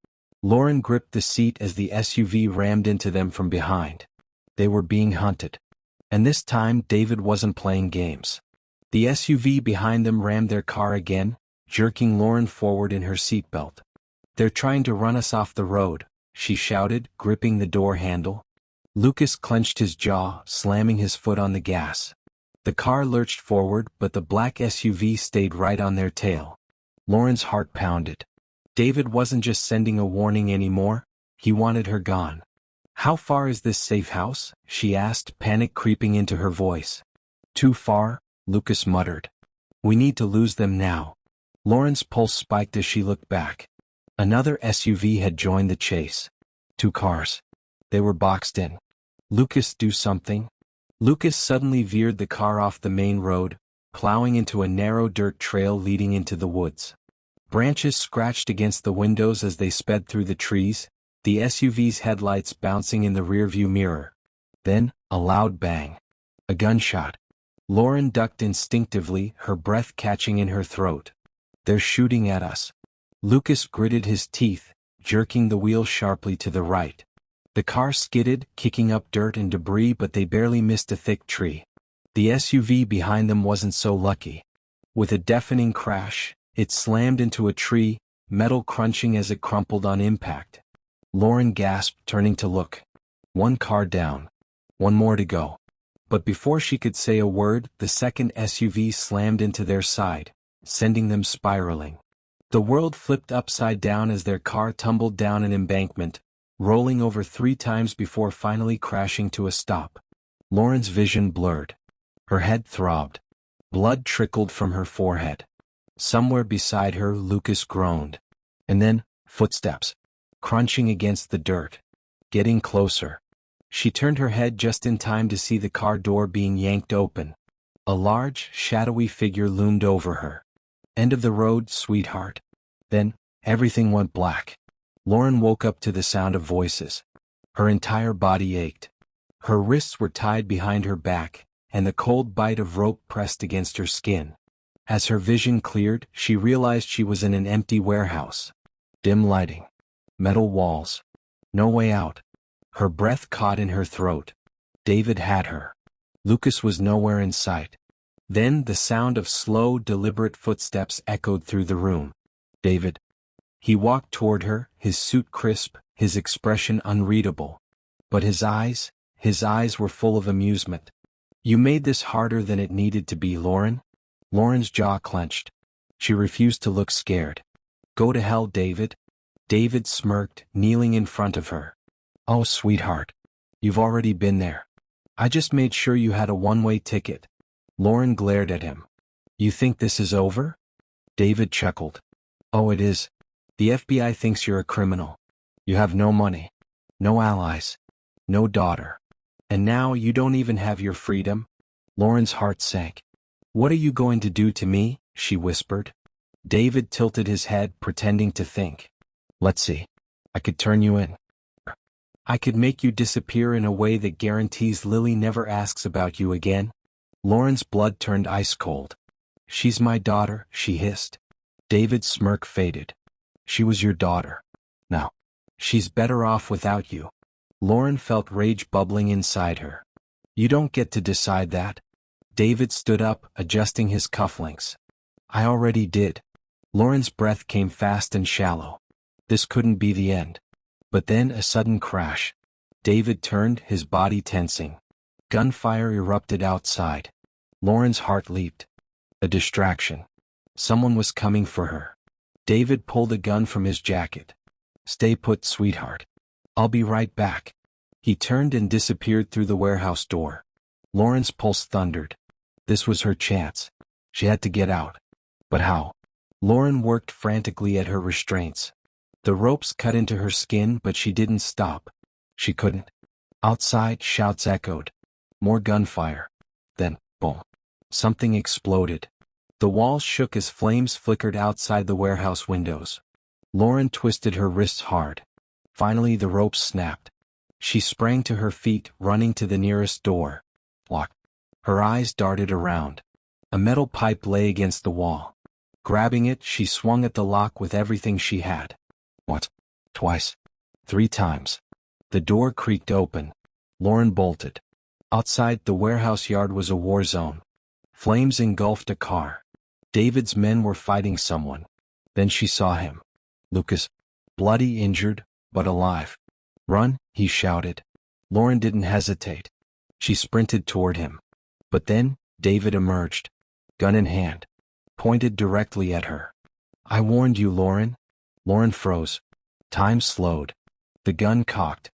Lauren gripped the seat as the SUV rammed into them from behind. They were being hunted. And this time David wasn't playing games. The SUV behind them rammed their car again, jerking Lauren forward in her seatbelt. They're trying to run us off the road, she shouted, gripping the door handle. Lucas clenched his jaw, slamming his foot on the gas. The car lurched forward, but the black SUV stayed right on their tail. Lauren's heart pounded. David wasn't just sending a warning anymore, he wanted her gone. "How far is this safe house?" she asked, panic creeping into her voice. "Too far," Lucas muttered. "We need to lose them now." Lauren's pulse spiked as she looked back. Another SUV had joined the chase. 2 cars. They were boxed in. "Lucas, do something." Lucas suddenly veered the car off the main road, plowing into a narrow dirt trail leading into the woods. Branches scratched against the windows as they sped through the trees, the SUV's headlights bouncing in the rearview mirror. Then, a loud bang. A gunshot. Lauren ducked instinctively, her breath catching in her throat. "They're shooting at us." Lucas gritted his teeth, jerking the wheel sharply to the right. The car skidded, kicking up dirt and debris, but they barely missed a thick tree. The SUV behind them wasn't so lucky. With a deafening crash, it slammed into a tree, metal crunching as it crumpled on impact. Lauren gasped, turning to look. 1 car down. 1 more to go. But before she could say a word, the second SUV slammed into their side, sending them spiraling. The world flipped upside down as their car tumbled down an embankment, rolling over 3 times before finally crashing to a stop. Lauren's vision blurred. Her head throbbed. Blood trickled from her forehead. Somewhere beside her, Lucas groaned. And then, footsteps. Crunching against the dirt. Getting closer. She turned her head just in time to see the car door being yanked open. A large, shadowy figure loomed over her. "End of the road, sweetheart." Then, everything went black. Lauren woke up to the sound of voices. Her entire body ached. Her wrists were tied behind her back, and the cold bite of rope pressed against her skin. As her vision cleared, she realized she was in an empty warehouse. Dim lighting. Metal walls. No way out. Her breath caught in her throat. David had her. Lucas was nowhere in sight. Then the sound of slow, deliberate footsteps echoed through the room. "David." He walked toward her, his suit crisp, his expression unreadable. But his eyes were full of amusement. "You made this harder than it needed to be, Lauren." Lauren's jaw clenched. She refused to look scared. "Go to hell, David." David smirked, kneeling in front of her. "Oh, sweetheart. You've already been there. I just made sure you had a one-way ticket." Lauren glared at him. "You think this is over?" David chuckled. "Oh, it is. The FBI thinks you're a criminal. You have no money. No allies. No daughter. And now you don't even have your freedom." Lauren's heart sank. "What are you going to do to me?" she whispered. David tilted his head, pretending to think. "Let's see. I could turn you in. I could make you disappear in a way that guarantees Lily never asks about you again." Lauren's blood turned ice cold. "She's my daughter," she hissed. David's smirk faded. "She was your daughter. Now, she's better off without you." Lauren felt rage bubbling inside her. "You don't get to decide that." David stood up, adjusting his cufflinks. "I already did." Lauren's breath came fast and shallow. This couldn't be the end. But then a sudden crash. David turned, his body tensing. Gunfire erupted outside. Lauren's heart leaped. A distraction. Someone was coming for her. David pulled a gun from his jacket. "Stay put, sweetheart. I'll be right back." He turned and disappeared through the warehouse door. Lauren's pulse thundered. This was her chance. She had to get out. But how? Lauren worked frantically at her restraints. The ropes cut into her skin, but she didn't stop. She couldn't. Outside, shouts echoed. More gunfire. Then, boom. Something exploded. The walls shook as flames flickered outside the warehouse windows. Lauren twisted her wrists hard. Finally, the ropes snapped. She sprang to her feet, running to the nearest door. Locked. Her eyes darted around. A metal pipe lay against the wall. Grabbing it, she swung at the lock with everything she had. Once. Twice. 3 times. The door creaked open. Lauren bolted. Outside, the warehouse yard was a war zone. Flames engulfed a car. David's men were fighting someone. Then she saw him. Lucas. Bloody, injured, but alive. "Run," he shouted. Lauren didn't hesitate. She sprinted toward him. But then, David emerged, gun in hand, pointed directly at her. "I warned you, Lauren." Lauren froze. Time slowed. The gun cocked.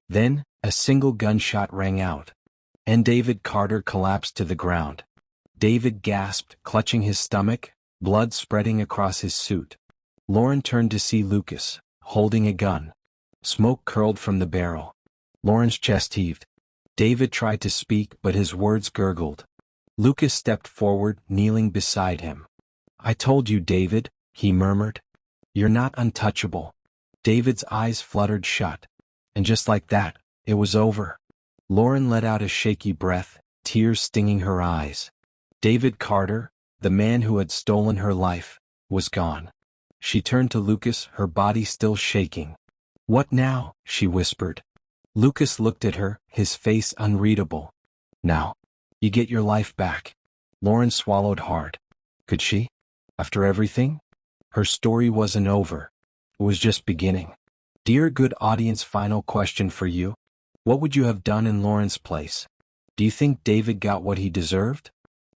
Then, a single gunshot rang out, and David Carter collapsed to the ground. David gasped, clutching his stomach, blood spreading across his suit. Lauren turned to see Lucas, holding a gun. Smoke curled from the barrel. Lauren's chest heaved. David tried to speak, but his words gurgled. Lucas stepped forward, kneeling beside him. "I told you, David," he murmured. "You're not untouchable." David's eyes fluttered shut. And just like that, it was over. Lauren let out a shaky breath, tears stinging her eyes. David Carter, the man who had stolen her life, was gone. She turned to Lucas, her body still shaking. "What now?" she whispered. Lucas looked at her, his face unreadable. "Now, you get your life back." Lauren swallowed hard. Could she? After everything? Her story wasn't over. It was just beginning. Dear good audience, final question for you. What would you have done in Lauren's place? Do you think David got what he deserved?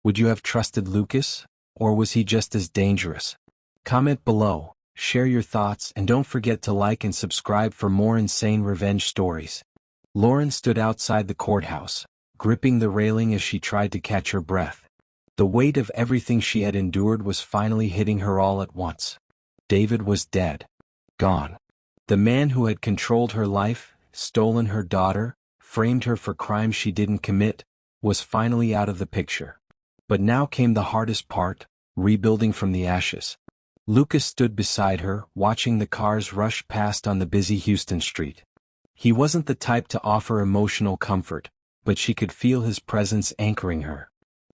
Would you have trusted Lucas, or was he just as dangerous? Comment below, share your thoughts, and don't forget to like and subscribe for more insane revenge stories. Lauren stood outside the courthouse, gripping the railing as she tried to catch her breath. The weight of everything she had endured was finally hitting her all at once. David was dead. Gone. The man who had controlled her life, stolen her daughter, framed her for crimes she didn't commit, was finally out of the picture. But now came the hardest part, rebuilding from the ashes. Lucas stood beside her, watching the cars rush past on the busy Houston street. He wasn't the type to offer emotional comfort, but she could feel his presence anchoring her.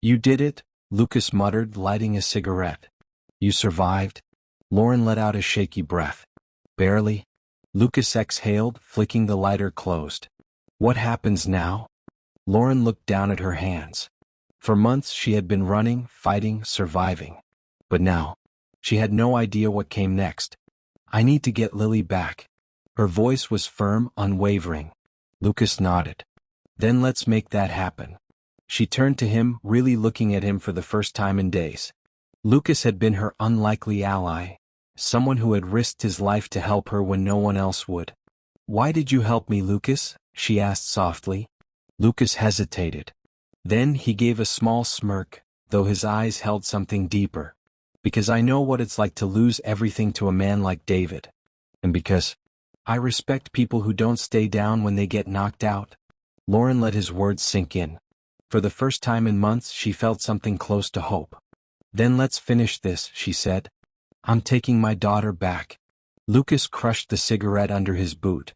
"You did it," Lucas muttered, lighting a cigarette. "You survived?" Lauren let out a shaky breath. "Barely." Lucas exhaled, flicking the lighter closed. "What happens now?" Lauren looked down at her hands. For months she had been running, fighting, surviving. But now, she had no idea what came next. "I need to get Lily back." Her voice was firm, unwavering. Lucas nodded. "Then let's make that happen." She turned to him, really looking at him for the first time in days. Lucas had been her unlikely ally, someone who had risked his life to help her when no one else would. "Why did you help me, Lucas?" she asked softly. Lucas hesitated. Then he gave a small smirk, though his eyes held something deeper. "Because I know what it's like to lose everything to a man like David. And because I respect people who don't stay down when they get knocked out." Lauren let his words sink in. For the first time in months she felt something close to hope. "Then let's finish this," she said. "I'm taking my daughter back." Lucas crushed the cigarette under his boot.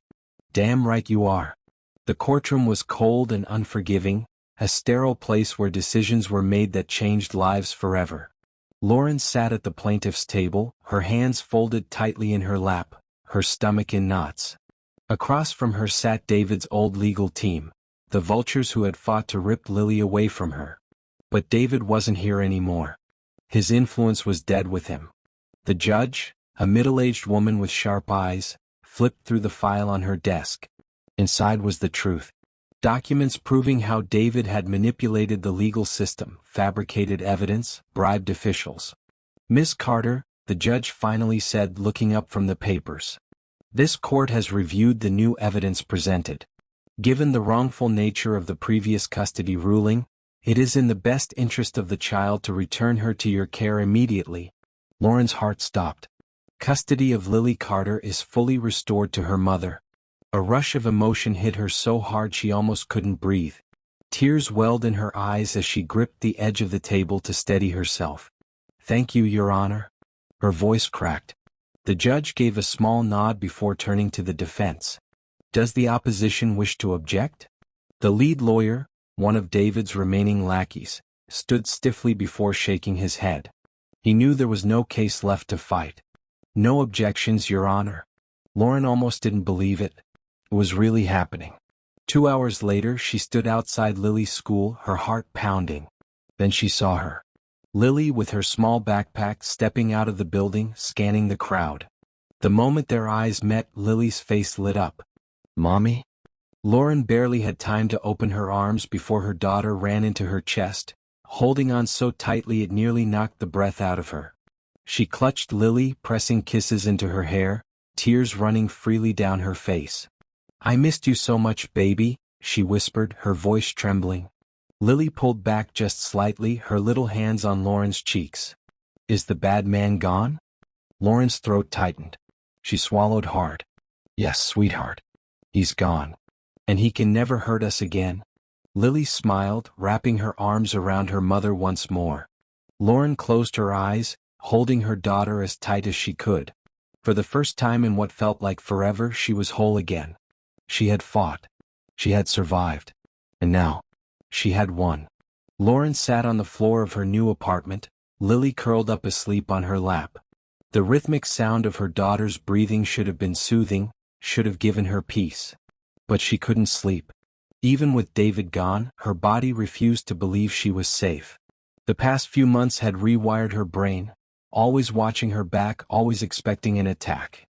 "Damn right you are." The courtroom was cold and unforgiving, a sterile place where decisions were made that changed lives forever. Lauren sat at the plaintiff's table, her hands folded tightly in her lap, her stomach in knots. Across from her sat David's old legal team, the vultures who had fought to rip Lily away from her. But David wasn't here anymore. His influence was dead with him. The judge, a middle-aged woman with sharp eyes, flipped through the file on her desk. Inside was the truth. Documents proving how David had manipulated the legal system, fabricated evidence, bribed officials. "Miss Carter," the judge finally said, looking up from the papers. "This court has reviewed the new evidence presented. Given the wrongful nature of the previous custody ruling, it is in the best interest of the child to return her to your care immediately." Lauren's heart stopped. Custody of Lily Carter is fully restored to her mother. A rush of emotion hit her so hard she almost couldn't breathe. Tears welled in her eyes as she gripped the edge of the table to steady herself. "Thank you, Your Honor." Her voice cracked. The judge gave a small nod before turning to the defense. "Does the opposition wish to object?" The lead lawyer, one of David's remaining lackeys, stood stiffly before shaking his head. He knew there was no case left to fight. "No objections, Your Honor." Lauren almost didn't believe it. It was really happening. 2 hours later she stood outside Lily's school, her heart pounding. Then she saw her. Lily with her small backpack stepping out of the building, scanning the crowd. The moment their eyes met, Lily's face lit up. "Mommy?" Lauren barely had time to open her arms before her daughter ran into her chest, holding on so tightly it nearly knocked the breath out of her. She clutched Lily, pressing kisses into her hair, tears running freely down her face. "I missed you so much, baby," she whispered, her voice trembling. Lily pulled back just slightly, her little hands on Lauren's cheeks. "Is the bad man gone?" Lauren's throat tightened. She swallowed hard. "Yes, sweetheart. He's gone. And he can never hurt us again." Lily smiled, wrapping her arms around her mother once more. Lauren closed her eyes, holding her daughter as tight as she could. For the first time in what felt like forever, she was whole again. She had fought. She had survived. And now, she had won. Lauren sat on the floor of her new apartment, Lily curled up asleep on her lap. The rhythmic sound of her daughter's breathing should have been soothing, should have given her peace. But she couldn't sleep. Even with David gone, her body refused to believe she was safe. The past few months had rewired her brain, always watching her back, always expecting an attack.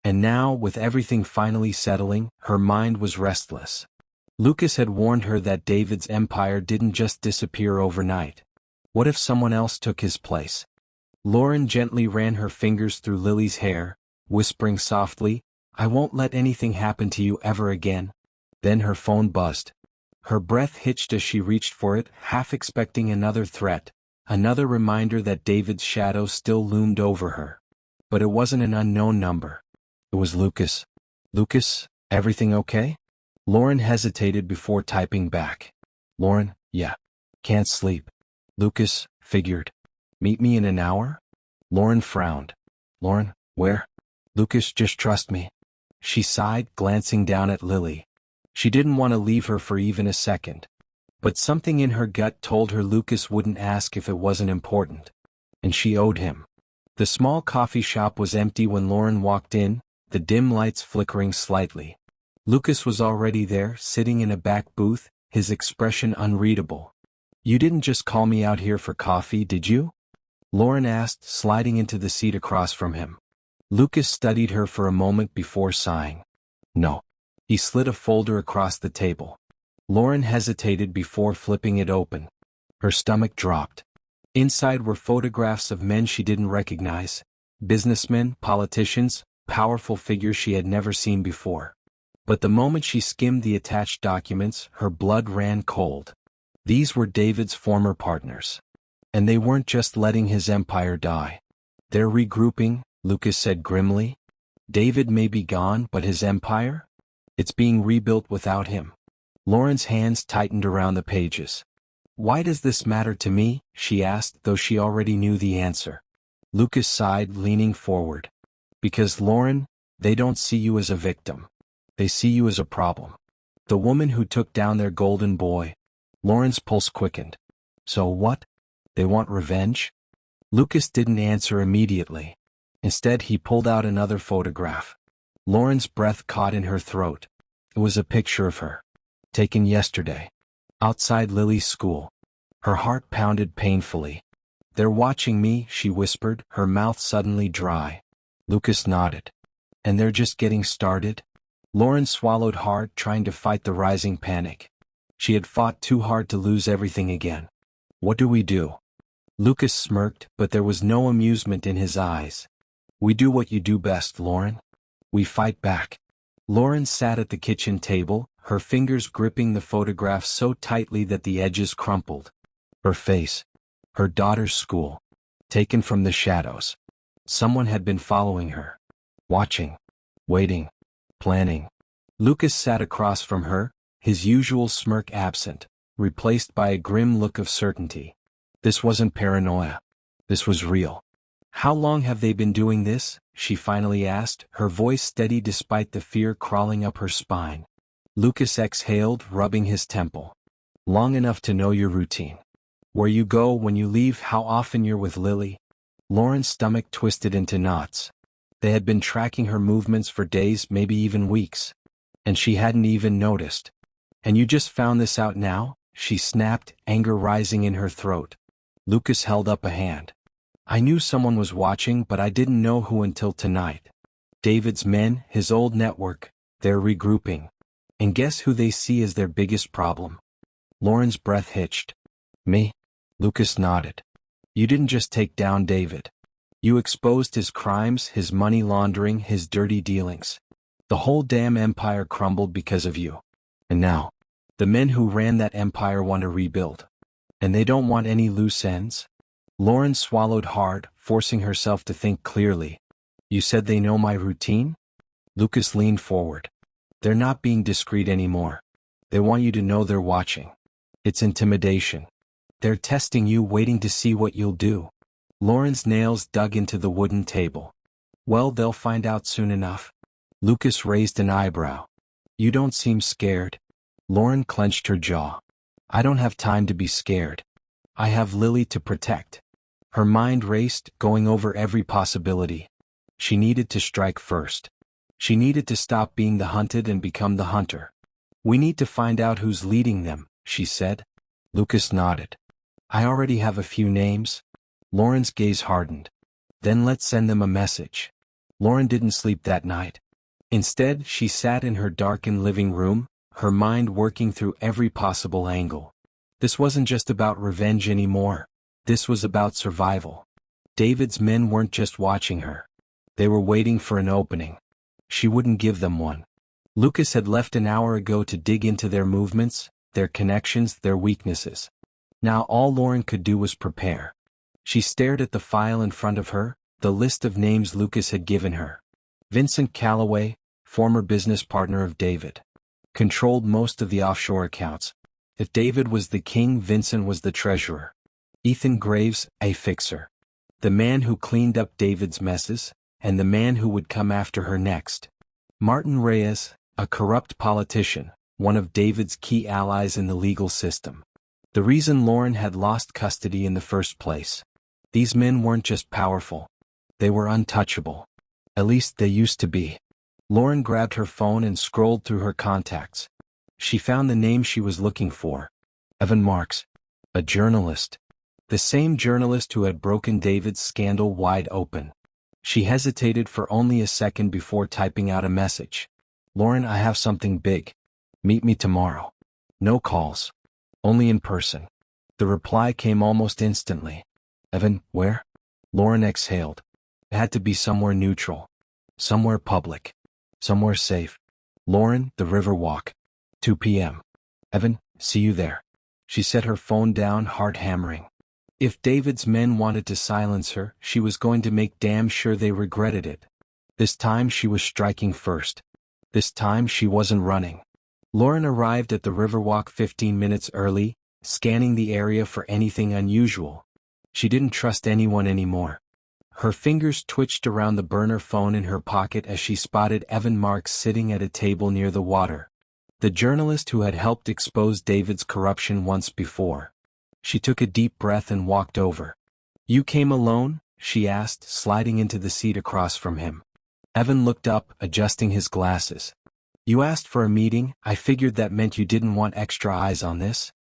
And now, with everything finally settling, her mind was restless. Lucas had warned her that David's empire didn't just disappear overnight. What if someone else took his place? Lauren gently ran her fingers through Lily's hair, whispering softly, "I won't let anything happen to you ever again." Then her phone buzzed. Her breath hitched as she reached for it, half expecting another threat, another reminder that David's shadow still loomed over her. But it wasn't an unknown number. It was Lucas. "Lucas, everything okay?" Lauren hesitated before typing back. "Lauren, yeah. Can't sleep." Lucas, figured. "Meet me in an hour?" Lauren frowned. "Lauren, where?" "Lucas, just trust me." She sighed, glancing down at Lily. She didn't want to leave her for even a second. But something in her gut told her Lucas wouldn't ask if it wasn't important. And she owed him. The small coffee shop was empty when Lauren walked in, the dim lights flickering slightly. Lucas was already there, sitting in a back booth, his expression unreadable. "You didn't just call me out here for coffee, did you?" Lauren asked, sliding into the seat across from him. Lucas studied her for a moment before sighing. "No." He slid a folder across the table. Lauren hesitated before flipping it open. Her stomach dropped. Inside were photographs of men she didn't recognize. Businessmen, politicians, powerful figures she had never seen before. But the moment she skimmed the attached documents, her blood ran cold. These were David's former partners. And they weren't just letting his empire die. "They're regrouping," Lucas said grimly. "David may be gone, but his empire? It's being rebuilt without him." Lauren's hands tightened around the pages. "Why does this matter to me?" she asked, though she already knew the answer. Lucas sighed, leaning forward. "Because, Lauren, they don't see you as a victim. They see you as a problem. The woman who took down their golden boy." Lauren's pulse quickened. "So what? They want revenge?" Lucas didn't answer immediately. Instead, he pulled out another photograph. Lauren's breath caught in her throat. It was a picture of her. Taken yesterday. Outside Lily's school. Her heart pounded painfully. "They're watching me," she whispered, her mouth suddenly dry. Lucas nodded. "And they're just getting started?" Lauren swallowed hard, trying to fight the rising panic. She had fought too hard to lose everything again. "What do we do?" Lucas smirked, but there was no amusement in his eyes. "We do what you do best, Lauren. We fight back." Lauren sat at the kitchen table, her fingers gripping the photograph so tightly that the edges crumpled. Her face. Her daughter's school. Taken from the shadows. Someone had been following her. Watching. Waiting. Planning. Lucas sat across from her, his usual smirk absent, replaced by a grim look of certainty. This wasn't paranoia. This was real. "How long have they been doing this?" she finally asked, her voice steady despite the fear crawling up her spine. Lucas exhaled, rubbing his temple. "Long enough to know your routine. Where you go when you leave, how often you're with Lily." Lauren's stomach twisted into knots. They had been tracking her movements for days, maybe even weeks. And she hadn't even noticed. "And you just found this out now?" she snapped, anger rising in her throat. Lucas held up a hand. "I knew someone was watching, but I didn't know who until tonight. David's men, his old network, they're regrouping. And guess who they see as their biggest problem?" Lauren's breath hitched. "Me?" Lucas nodded. You didn't just take down David. You exposed his crimes, his money laundering, his dirty dealings. The whole damn empire crumbled because of you. And now, the men who ran that empire want to rebuild. And they don't want any loose ends? Lauren swallowed hard, forcing herself to think clearly. You said they know my routine? Lucas leaned forward. They're not being discreet anymore. They want you to know they're watching. It's intimidation. They're testing you, waiting to see what you'll do. Lauren's nails dug into the wooden table. Well, they'll find out soon enough. Lucas raised an eyebrow. You don't seem scared. Lauren clenched her jaw. I don't have time to be scared. I have Lily to protect. Her mind raced, going over every possibility. She needed to strike first. She needed to stop being the hunted and become the hunter. We need to find out who's leading them, she said. Lucas nodded. I already have a few names. Lauren's gaze hardened. Then let's send them a message. Lauren didn't sleep that night. Instead, she sat in her darkened living room, her mind working through every possible angle. This wasn't just about revenge anymore. This was about survival. David's men weren't just watching her. They were waiting for an opening. She wouldn't give them one. Lucas had left an hour ago to dig into their movements, their connections, their weaknesses. Now all Lauren could do was prepare. She stared at the file in front of her, the list of names Lucas had given her. Vincent Calloway, former business partner of David, controlled most of the offshore accounts. If David was the king, Vincent was the treasurer. Ethan Graves, a fixer. The man who cleaned up David's messes, and the man who would come after her next. Martin Reyes, a corrupt politician, one of David's key allies in the legal system. The reason Lauren had lost custody in the first place. These men weren't just powerful. They were untouchable. At least they used to be. Lauren grabbed her phone and scrolled through her contacts. She found the name she was looking for. Evan Marks. A journalist. The same journalist who had broken David's scandal wide open. She hesitated for only a second before typing out a message. Lauren, I have something big. Meet me tomorrow. No calls. Only in person. The reply came almost instantly. Evan, where? Lauren exhaled. It had to be somewhere neutral. Somewhere public. Somewhere safe. Lauren, the Riverwalk. 2 p.m. Evan, see you there. She set her phone down, heart hammering. If David's men wanted to silence her, she was going to make damn sure they regretted it. This time she was striking first. This time she wasn't running. Lauren arrived at the Riverwalk 15 minutes early, scanning the area for anything unusual. She didn't trust anyone anymore. Her fingers twitched around the burner phone in her pocket as she spotted Evan Marks sitting at a table near the water. The journalist who had helped expose David's corruption once before. She took a deep breath and walked over. You came alone? She asked, sliding into the seat across from him. Evan looked up, adjusting his glasses. You asked for a meeting. I figured that meant you didn't want extra eyes on this.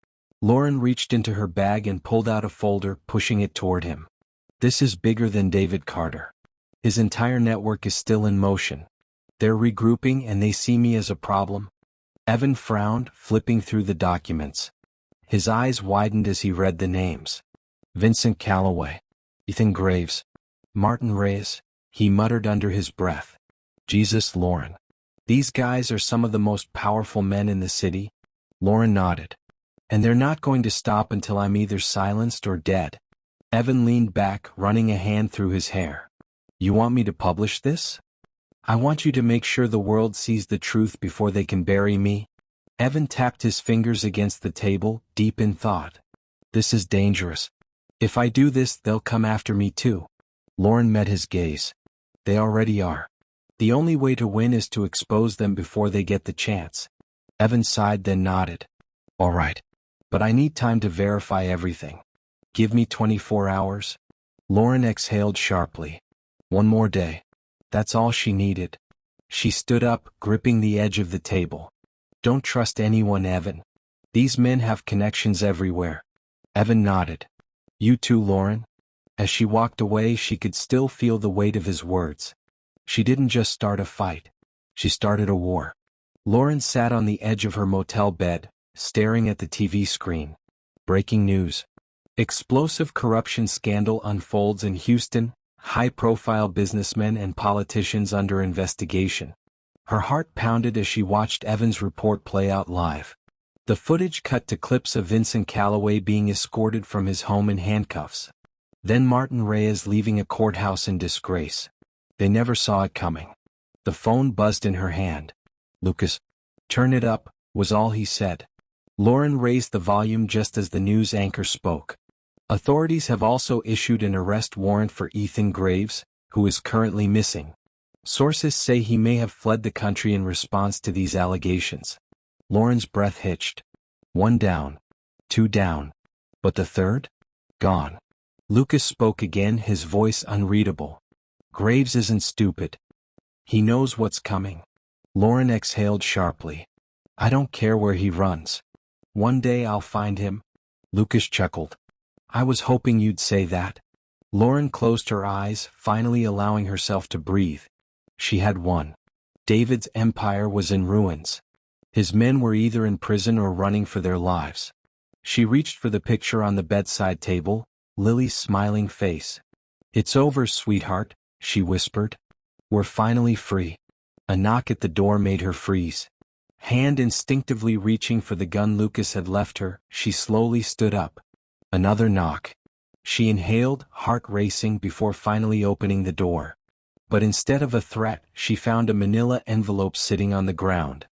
Lauren reached into her bag and pulled out a folder, pushing it toward him. This is bigger than David Carter. His entire network is still in motion. They're regrouping and they see me as a problem. Evan frowned, flipping through the documents. His eyes widened as he read the names. Vincent Calloway. Ethan Graves. Martin Reyes. He muttered under his breath. Jesus, Lauren. These guys are some of the most powerful men in the city. Lauren nodded. And they're not going to stop until I'm either silenced or dead. Evan leaned back, running a hand through his hair. You want me to publish this? I want you to make sure the world sees the truth before they can bury me. Evan tapped his fingers against the table, deep in thought. This is dangerous. If I do this, they'll come after me too. Lauren met his gaze. They already are. The only way to win is to expose them before they get the chance. Evan sighed, then nodded. All right. But I need time to verify everything. Give me 24 hours. Lauren exhaled sharply. One more day. That's all she needed. She stood up, gripping the edge of the table. Don't trust anyone, Evan. These men have connections everywhere. Evan nodded. You too, Lauren? As she walked away, she could still feel the weight of his words. She didn't just start a fight. She started a war. Lauren sat on the edge of her motel bed, staring at the TV screen. Breaking news. Explosive corruption scandal unfolds in Houston, high-profile businessmen and politicians under investigation. Her heart pounded as she watched Evans' report play out live. The footage cut to clips of Vincent Calloway being escorted from his home in handcuffs. Then Martin Reyes leaving a courthouse in disgrace. They never saw it coming. The phone buzzed in her hand. "Lucas, turn it up," was all he said. Lauren raised the volume just as the news anchor spoke. Authorities have also issued an arrest warrant for Ethan Graves, who is currently missing. Sources say he may have fled the country in response to these allegations. Lauren's breath hitched. 1 down. 2 down. But the third? Gone. Lucas spoke again, his voice unreadable. "Graves isn't stupid. He knows what's coming." Lauren exhaled sharply. "I don't care where he runs. One day I'll find him." Lucas chuckled. "I was hoping you'd say that." Lauren closed her eyes, finally allowing herself to breathe. She had won. David's empire was in ruins. His men were either in prison or running for their lives. She reached for the picture on the bedside table, Lily's smiling face. "It's over, sweetheart," she whispered. "We're finally free." A knock at the door made her freeze. Hand instinctively reaching for the gun Lucas had left her, she slowly stood up. Another knock. She inhaled, heart racing, before finally opening the door. But instead of a threat, she found a manila envelope sitting on the ground.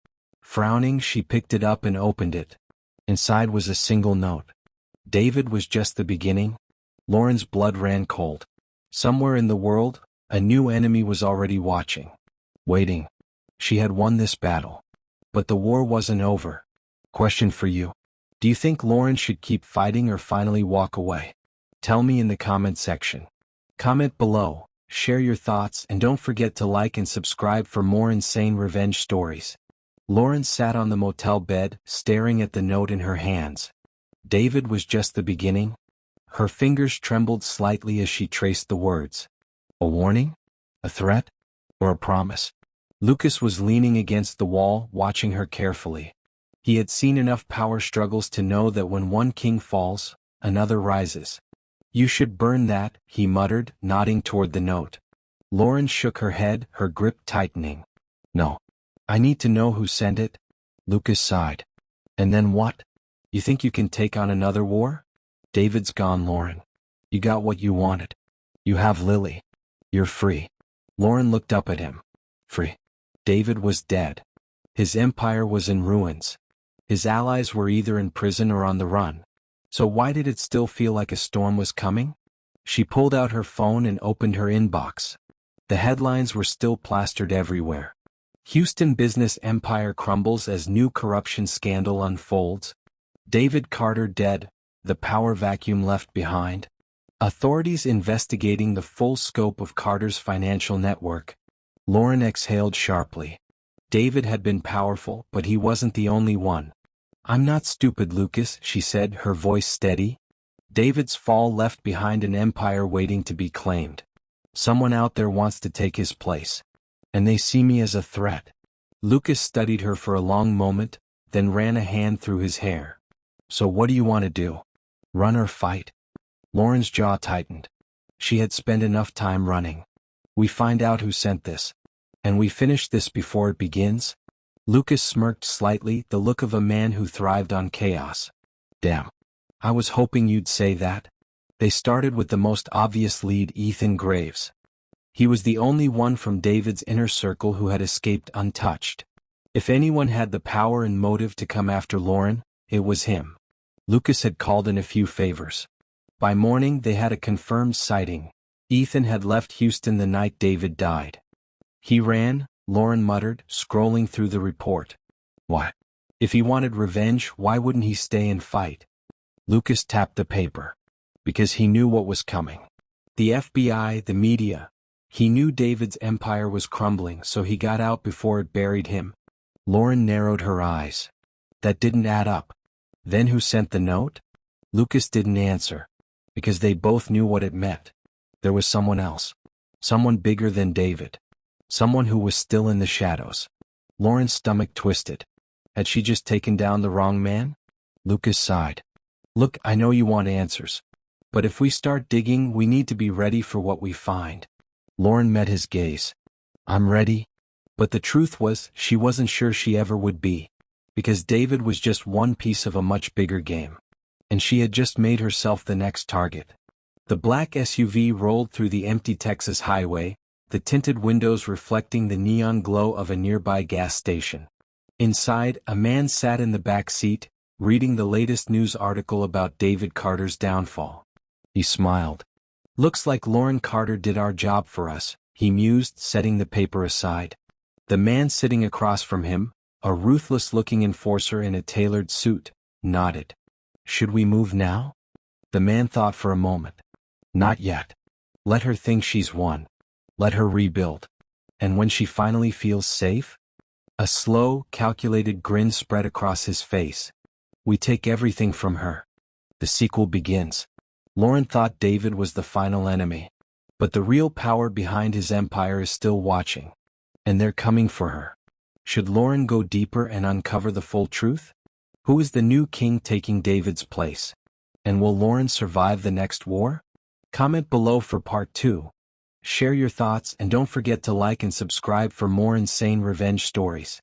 Frowning, she picked it up and opened it. Inside was a single note. David was just the beginning. Lauren's blood ran cold. Somewhere in the world, a new enemy was already watching. Waiting. She had won this battle. But the war wasn't over. Question for you. Do you think Lauren should keep fighting or finally walk away? Tell me in the comment section. Comment below, share your thoughts, and don't forget to like and subscribe for more insane revenge stories. Lauren sat on the motel bed, staring at the note in her hands. David was just the beginning. Her fingers trembled slightly as she traced the words. A warning? A threat? Or a promise? Lucas was leaning against the wall, watching her carefully. He had seen enough power struggles to know that when one king falls, another rises. "You should burn that," he muttered, nodding toward the note. Lauren shook her head, her grip tightening. "No. I need to know who sent it." Lucas sighed. "And then what? You think you can take on another war?" "David's gone, Lauren. You got what you wanted. You have Lily. You're free." Lauren looked up at him. Free. David was dead. His empire was in ruins. His allies were either in prison or on the run. So why did it still feel like a storm was coming? She pulled out her phone and opened her inbox. The headlines were still plastered everywhere. Houston business empire crumbles as new corruption scandal unfolds. David Carter dead, the power vacuum left behind. Authorities investigating the full scope of Carter's financial network. Lauren exhaled sharply. David had been powerful, but he wasn't the only one. "I'm not stupid, Lucas," she said, her voice steady. "David's fall left behind an empire waiting to be claimed. Someone out there wants to take his place. And they see me as a threat." Lucas studied her for a long moment, then ran a hand through his hair. "So what do you want to do? Run or fight?" Lauren's jaw tightened. She had spent enough time running. "We find out who sent this. And we finish this before it begins?" Lucas smirked slightly, the look of a man who thrived on chaos. "Damn. I was hoping you'd say that." They started with the most obvious lead, Ethan Graves. He was the only one from David's inner circle who had escaped untouched. If anyone had the power and motive to come after Lauren, it was him. Lucas had called in a few favors. By morning they had a confirmed sighting. Ethan had left Houston the night David died. "He ran," Lauren muttered, scrolling through the report. "Why? If he wanted revenge, why wouldn't he stay and fight?" Lucas tapped the paper. "Because he knew what was coming. The FBI, the media. He knew David's empire was crumbling, so he got out before it buried him." Lauren narrowed her eyes. That didn't add up. Then who sent the note? Lucas didn't answer. Because they both knew what it meant. There was someone else. Someone bigger than David. Someone who was still in the shadows. Lauren's stomach twisted. Had she just taken down the wrong man? Lucas sighed. "Look, I know you want answers. But if we start digging, we need to be ready for what we find. Lauren met his gaze. I'm ready. But the truth was, she wasn't sure she ever would be. Because David was just one piece of a much bigger game. And she had just made herself the next target. The black SUV rolled through the empty Texas highway, the tinted windows reflecting the neon glow of a nearby gas station. Inside, a man sat in the back seat, reading the latest news article about David Carter's downfall. He smiled. Looks like Lauren Carter did our job for us, he mused, setting the paper aside. The man sitting across from him, a ruthless-looking enforcer in a tailored suit, nodded. Should we move now? The man thought for a moment. Not yet. Let her think she's won. Let her rebuild. And when she finally feels safe? A slow, calculated grin spread across his face. We take everything from her. The sequel begins. Lauren thought David was the final enemy. But the real power behind his empire is still watching. And they're coming for her. Should Lauren go deeper and uncover the full truth? Who is the new king taking David's place? And will Lauren survive the next war? Comment below for part 2. Share your thoughts and don't forget to like and subscribe for more insane revenge stories.